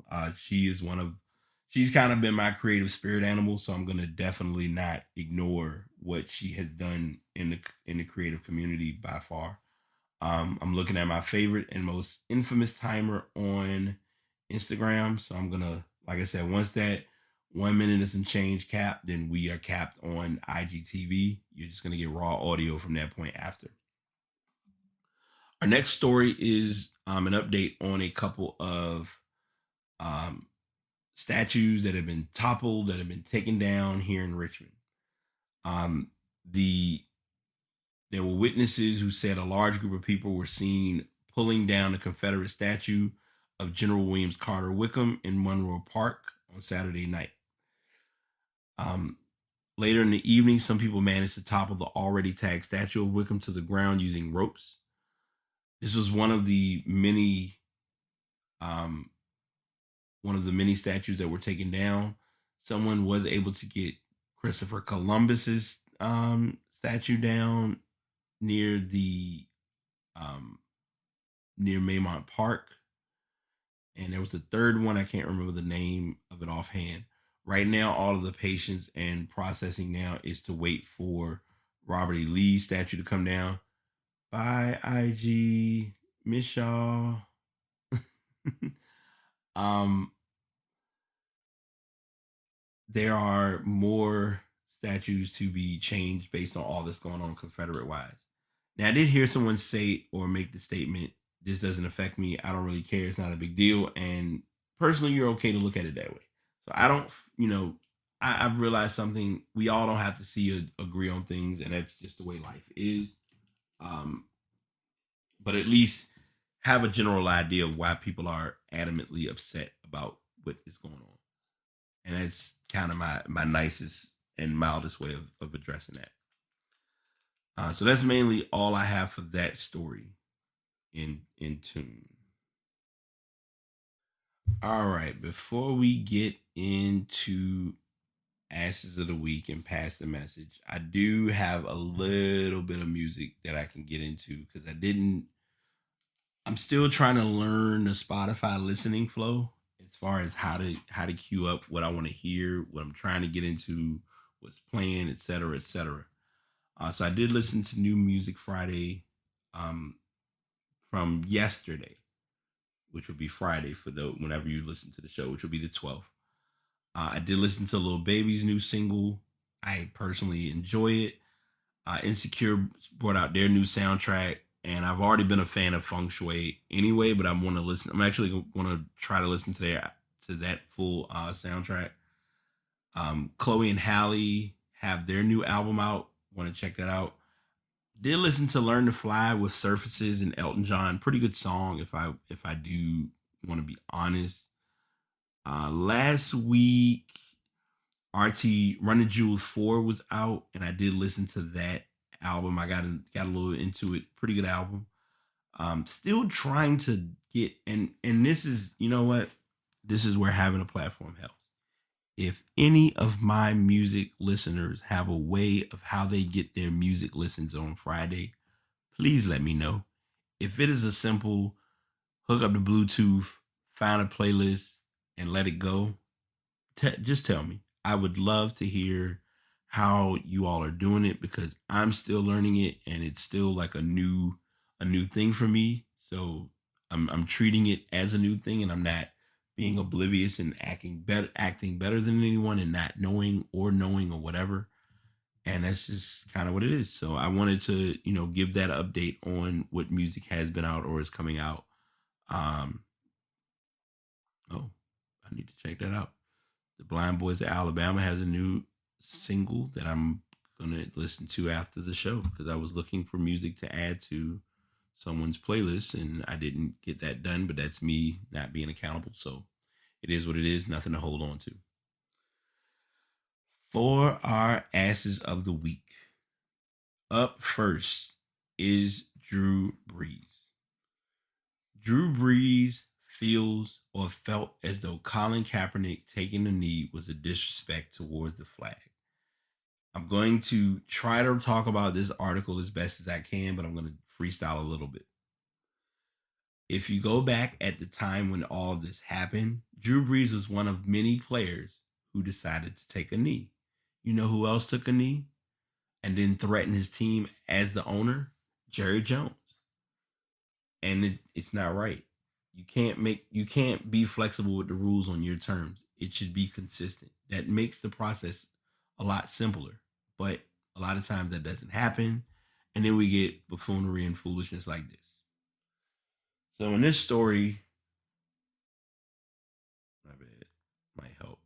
She's kind of been my creative spirit animal. So I'm going to definitely not ignore what she has done in the creative community by far. I'm looking at my favorite and most infamous timer on Instagram. So I'm going to, like I said, once that 1 minute and some change capped, then we are capped on IGTV. You're just going to get raw audio from that point after. Our next story is an update on a couple of statues that have been toppled, that have been taken down here in Richmond. There were witnesses who said a large group of people were seen pulling down a Confederate statue of General Williams Carter Wickham in Monroe Park on Saturday night. Later in the evening, some people managed to topple the already tagged statue of Wickham to the ground using ropes. This was one of the many statues that were taken down. Someone was able to get Christopher Columbus's statue down near Maymont Park. And there was a third one. I can't remember the name of it offhand. Right now, all of the patience and processing now is to wait for Robert E. Lee's statue to come down. Bye, IG. Miss y'all. There are more statues to be changed based on all this going on Confederate wise. Now, I did hear someone say or make the statement, this doesn't affect me. I don't really care. It's not a big deal. And personally, you're okay to look at it that way. So I don't, I've realized something. We all don't have to agree on things. And that's just the way life is. But at least have a general idea of why people are adamantly upset about what is going on. And that's kind of my nicest and mildest way of addressing that. So that's mainly all I have for that story in tune. All right, before we get into Ashes of the Week and pass the message, I do have a little bit of music that I can get into because I'm still trying to learn the Spotify listening flow as far as how to queue up what I want to hear, what I'm trying to get into, what's playing, et cetera, et cetera. So I did listen to New Music Friday from yesterday, which will be Friday for whenever you listen to the show, which will be the 12th. I did listen to Lil Baby's new single. I personally enjoy it. Insecure brought out their new soundtrack, and I've already been a fan of Feng Shui anyway, but I want to listen. I'm actually going to try to listen to that full soundtrack. Chloe and Halle have their new album out. Want to check that out. Did listen to Learn to Fly with Surfaces and Elton John. Pretty good song if I do want to be honest. Last week, RT Run the Jewels 4 was out, and I did listen to that album. I got a little into it. Pretty good album. Still trying to get, and this is, you know what? This is where having a platform helps. If any of my music listeners have a way of how they get their music listens on Friday, please let me know. If it is a simple hook up the Bluetooth, find a playlist, and let it go, just tell me. I would love to hear how you all are doing it, because I'm still learning it, and it's still like a new thing for me. So I'm treating it as a new thing, and I'm not being oblivious and acting better than anyone, and not knowing or whatever. And that's just kind of what it is. So I wanted to, give that update on what music has been out or is coming out. I need to check that out. The Blind Boys of Alabama has a new single that I'm going to listen to after the show, because I was looking for music to add to someone's playlist and I didn't get that done, but that's me not being accountable. So it is what it is. Nothing to hold on to. For our asses of the week, up first is Drew Brees. Drew Brees feels or felt as though Colin Kaepernick taking the knee was a disrespect towards the flag. I'm going to try to talk about this article as best as I can, but I'm going to freestyle a little bit. If you go back at the time when all this happened, Drew Brees was one of many players who decided to take a knee. You know who else took a knee and then threatened his team as the owner? Jerry Jones. And it's not right. You can't be flexible with the rules on your terms. It should be consistent. That makes the process a lot simpler. But a lot of times that doesn't happen. And then we get buffoonery and foolishness like this. So in this story, my bad, might help.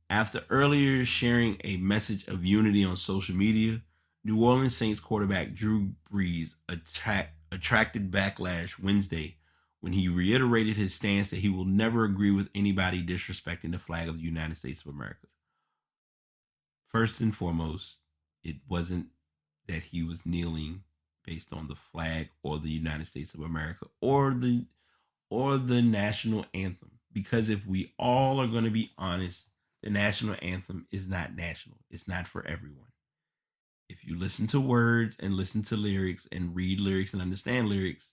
After earlier sharing a message of unity on social media, New Orleans Saints quarterback Drew Brees attracted backlash Wednesday when he reiterated his stance that he will never agree with anybody disrespecting the flag of the United States of America. First and foremost, it wasn't that he was kneeling based on the flag or the United States of America or the national anthem. Because if we all are going to be honest, the national anthem is not national. It's not for everyone. If you listen to words and listen to lyrics and read lyrics and understand lyrics,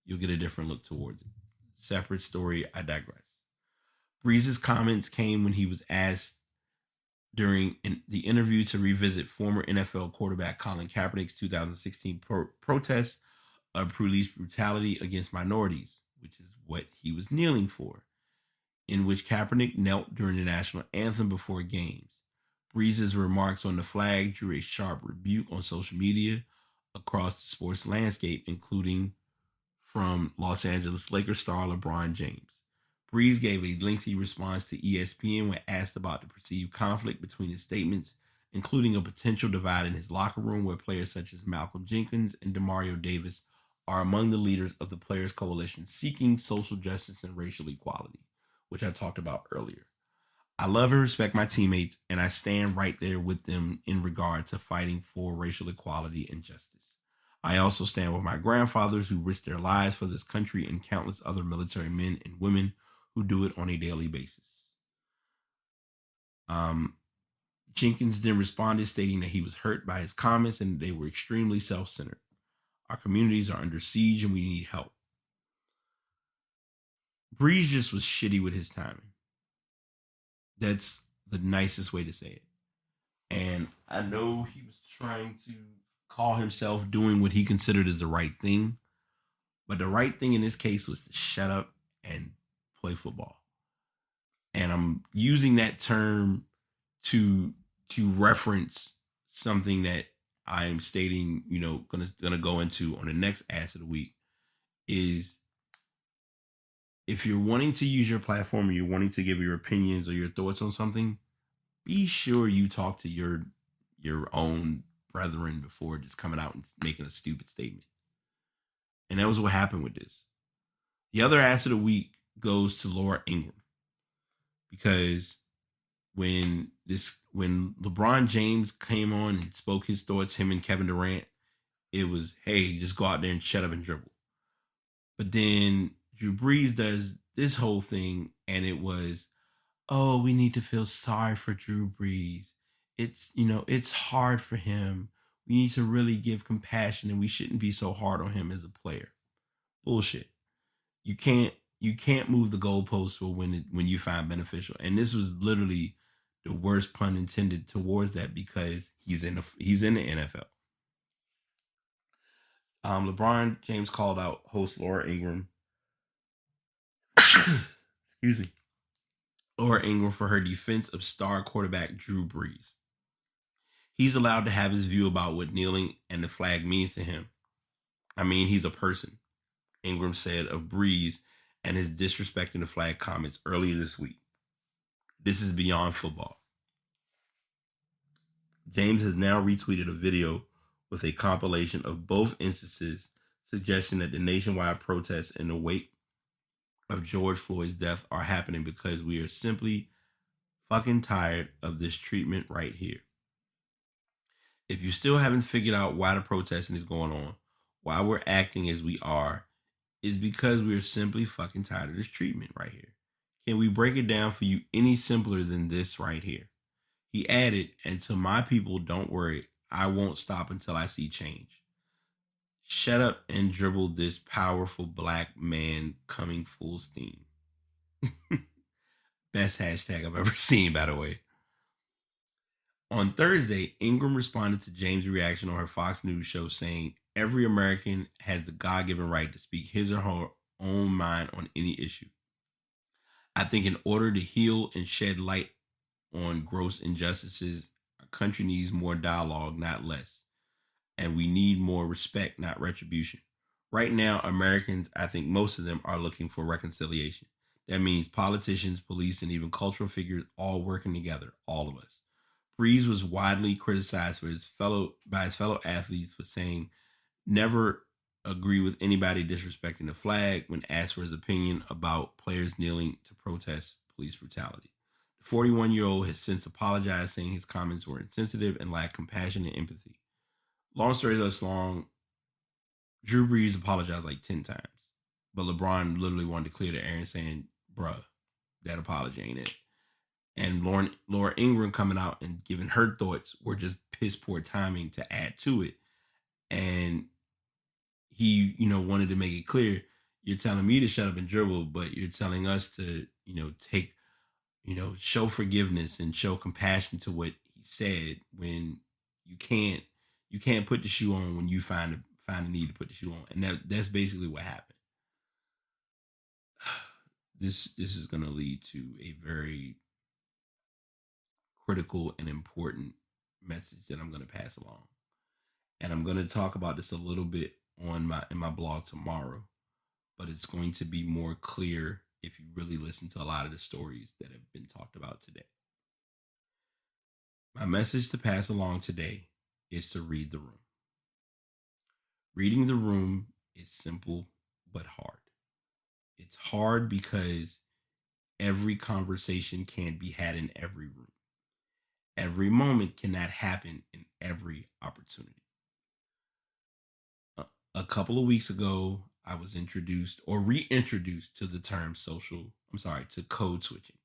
you'll get a different look towards it. Separate story, I digress. Brees' comments came when he was asked during the interview to revisit former NFL quarterback Colin Kaepernick's 2016 protest of police brutality against minorities, which is what he was kneeling for, in which Kaepernick knelt during the national anthem before games. Brees' remarks on the flag drew a sharp rebuke on social media across the sports landscape, including from Los Angeles Lakers star LeBron James. Brees gave a lengthy response to ESPN when asked about the perceived conflict between his statements, including a potential divide in his locker room where players such as Malcolm Jenkins and Demario Davis are among the leaders of the Players Coalition seeking social justice and racial equality, which I talked about earlier. I love and respect my teammates, and I stand right there with them in regard to fighting for racial equality and justice. I also stand with my grandfathers who risked their lives for this country and countless other military men and women who do it on a daily basis. Jenkins then responded, stating that he was hurt by his comments and they were extremely self-centered. Our communities are under siege and we need help. Brees just was shitty with his timing. That's the nicest way to say it. And I know he was trying to call himself doing what he considered as the right thing, But the right thing in this case was to shut up and play football. And I'm using that term to reference something that I am stating, gonna go into on the next Ask of the Week, is if you're wanting to use your platform or you're wanting to give your opinions or your thoughts on something, be sure you talk to your own brethren before just coming out and making a stupid statement. And that was what happened with this. The other Ask of the Week goes to Laura Ingraham, because when LeBron James came on and spoke his thoughts, him and Kevin Durant, it was, hey, just go out there and shut up and dribble. But then Drew Brees does this whole thing, and it was, oh, we need to feel sorry for Drew Brees. It's hard for him. We need to really give compassion, and we shouldn't be so hard on him as a player. Bullshit. You can't move the goalposts for when you find beneficial. And this was literally the worst pun intended towards that, because he's in the NFL. LeBron James called out host Laura Ingraham. Excuse me. Laura Ingraham for her defense of star quarterback Drew Brees. He's allowed to have his view about what kneeling and the flag means to him. I mean, he's a person, Ingraham said of Brees and his disrespecting the flag comments earlier this week. This is beyond football. James has now retweeted a video with a compilation of both instances, suggesting that the nationwide protests in the wake of George Floyd's death are happening because we are simply fucking tired of this treatment right here. If you still haven't figured out why the protesting is going on, why we're acting as we are, is because we are simply fucking tired of this treatment right here. Can we break it down for you any simpler than this right here? He added, and to my people, don't worry, I won't stop until I see change. Shut up and dribble this powerful black man coming full steam. Best hashtag I've ever seen, by the way. On Thursday, Ingraham responded to James' reaction on her Fox News show, saying, every American has the God-given right to speak his or her own mind on any issue. I think in order to heal and shed light on gross injustices, our country needs more dialogue, not less. And we need more respect, not retribution. Right now, Americans, I think most of them, are looking for reconciliation. That means politicians, police, and even cultural figures all working together, all of us. Brees was widely criticized by his fellow athletes for saying never agree with anybody disrespecting the flag when asked for his opinion about players kneeling to protest police brutality. The 41-year-old has since apologized, saying his comments were insensitive and lacked compassion and empathy. Long story less long, Drew Brees apologized like 10 times. But LeBron literally wanted to clear the air and saying, bruh, that apology ain't it. And Laura Ingraham coming out and giving her thoughts were just piss poor timing to add to it. And he, wanted to make it clear, you're telling me to shut up and dribble, but you're telling us to, take, show forgiveness and show compassion to what he said, when you can't put the shoe on when you find a need to put the shoe on. And that's basically what happened. This is going to lead to a very critical and important message that I'm going to pass along. And I'm going to talk about this a little bit in my blog tomorrow, but it's going to be more clear if you really listen to a lot of the stories that have been talked about today. My message to pass along today is to read the room. Reading the room is simple but hard. It's hard because every conversation can't be had in every room. Every moment cannot happen in every opportunity. A couple of weeks ago, I was introduced or reintroduced to the term to code switching.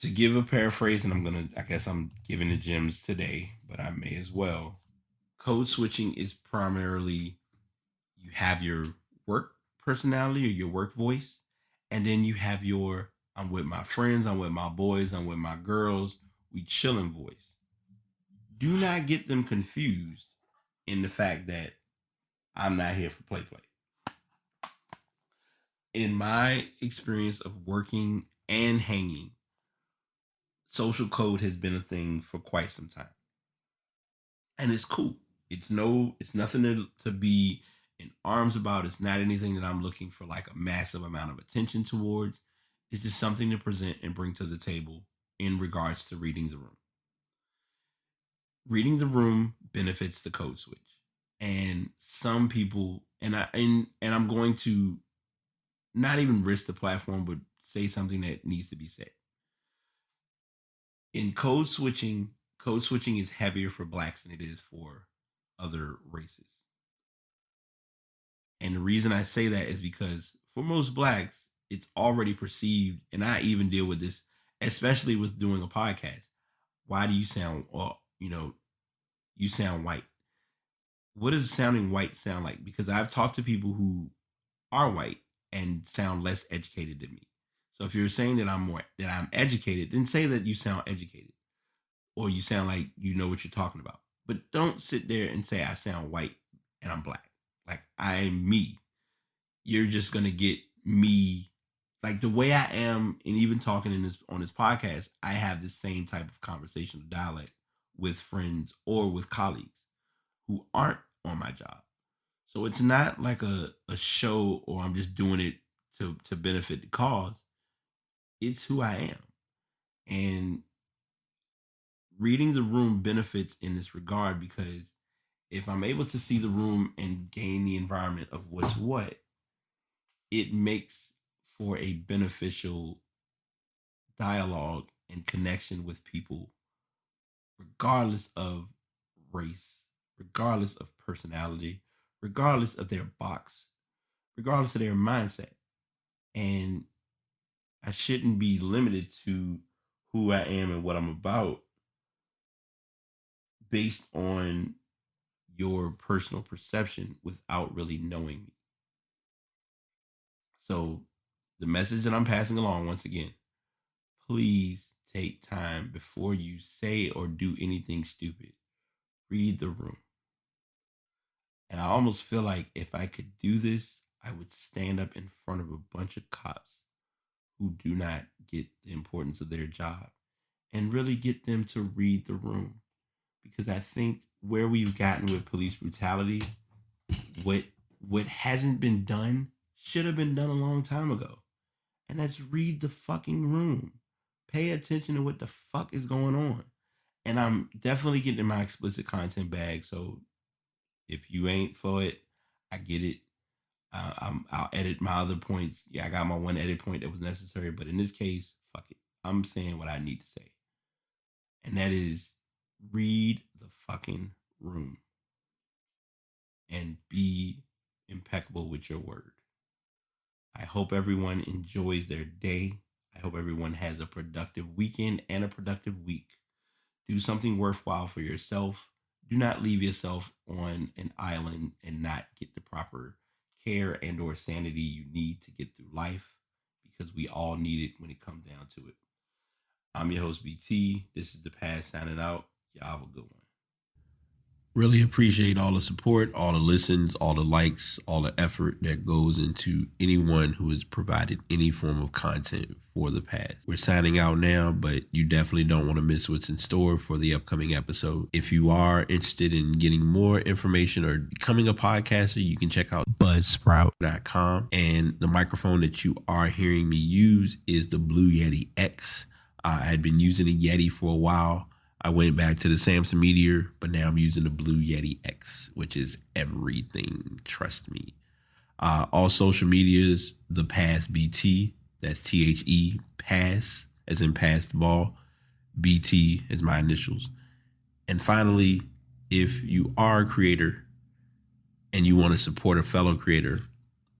To give a paraphrase, and I guess I'm giving the gems today, but I may as well. Code switching is primarily, you have your work personality or your work voice, and then you have your, I'm with my friends, I'm with my boys, I'm with my girls, we chillin' voice. Do not get them confused in the fact that I'm not here for play. In my experience of working and hanging, social code has been a thing for quite some time. And it's cool. It's nothing to be in arms about. It's not anything that I'm looking for like a massive amount of attention towards. It's just something to present and bring to the table in regards to reading the room. Reading the room benefits the code switch. And some people, and I'm going to not even risk the platform, but say something that needs to be said. In code switching is heavier for blacks than it is for other races. And the reason I say that is because for most blacks, it's already perceived, and I even deal with this, especially with doing a podcast. Why do you sound, you sound white? What does sounding white sound like? Because I've talked to people who are white and sound less educated than me. So if you're saying that I'm educated, then say that you sound educated, or you sound like you know what you're talking about. But don't sit there and say I sound white and I'm black. Like I'm me. You're just gonna get me, like the way I am, and even talking on this podcast, I have the same type of conversational dialect with friends or with colleagues who aren't on my job. So it's not like a show or I'm just doing it to benefit the cause. It's who I am. And reading the room benefits in this regard because if I'm able to see the room and gain the environment of what's what, it makes for a beneficial dialogue and connection with people, regardless of race, regardless of personality, regardless of their box, regardless of their mindset. And I shouldn't be limited to who I am and what I'm about based on your personal perception without really knowing me. So the message that I'm passing along, once again, please take time before you say or do anything stupid. Read the room. And I almost feel like if I could do this, I would stand up in front of a bunch of cops who do not get the importance of their job and really get them to read the room. Because I think where we've gotten with police brutality, what hasn't been done should have been done a long time ago. And that's read the fucking room. Pay attention to what the fuck is going on. And I'm definitely getting my explicit content bag. So if you ain't for it, I get it. I'll edit my other points. Yeah, I got my one edit point that was necessary. But in this case, fuck it. I'm saying what I need to say. And that is read the fucking room. And be impeccable with your word. I hope everyone enjoys their day. I hope everyone has a productive weekend and a productive week. Do something worthwhile for yourself. Do not leave yourself on an island and not get the proper care and or sanity you need to get through life, because we all need it when it comes down to it. I'm your host, BT. This is The Pass signing out. Y'all have a good one. Really appreciate all the support, all the listens, all the likes, all the effort that goes into anyone who has provided any form of content for The Pass. We're signing out now, but you definitely don't want to miss what's in store for the upcoming episode. If you are interested in getting more information or becoming a podcaster, you can check out buzzsprout.com. And the microphone that you are hearing me use is the Blue Yeti X. I had been using a Yeti for a while. I went back to the Samson Meteor, but now I'm using the Blue Yeti X, which is everything. Trust me. All social medias, The Pass BT. That's THE Pass, as in pass the ball. BT is my initials. And finally, if you are a creator and you want to support a fellow creator,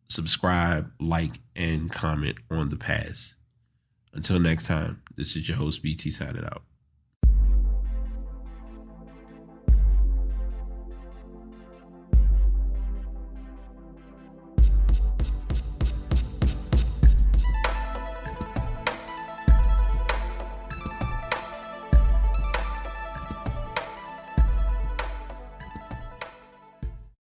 subscribe, like, and comment on The Pass. Until next time, this is your host, BT, signing out.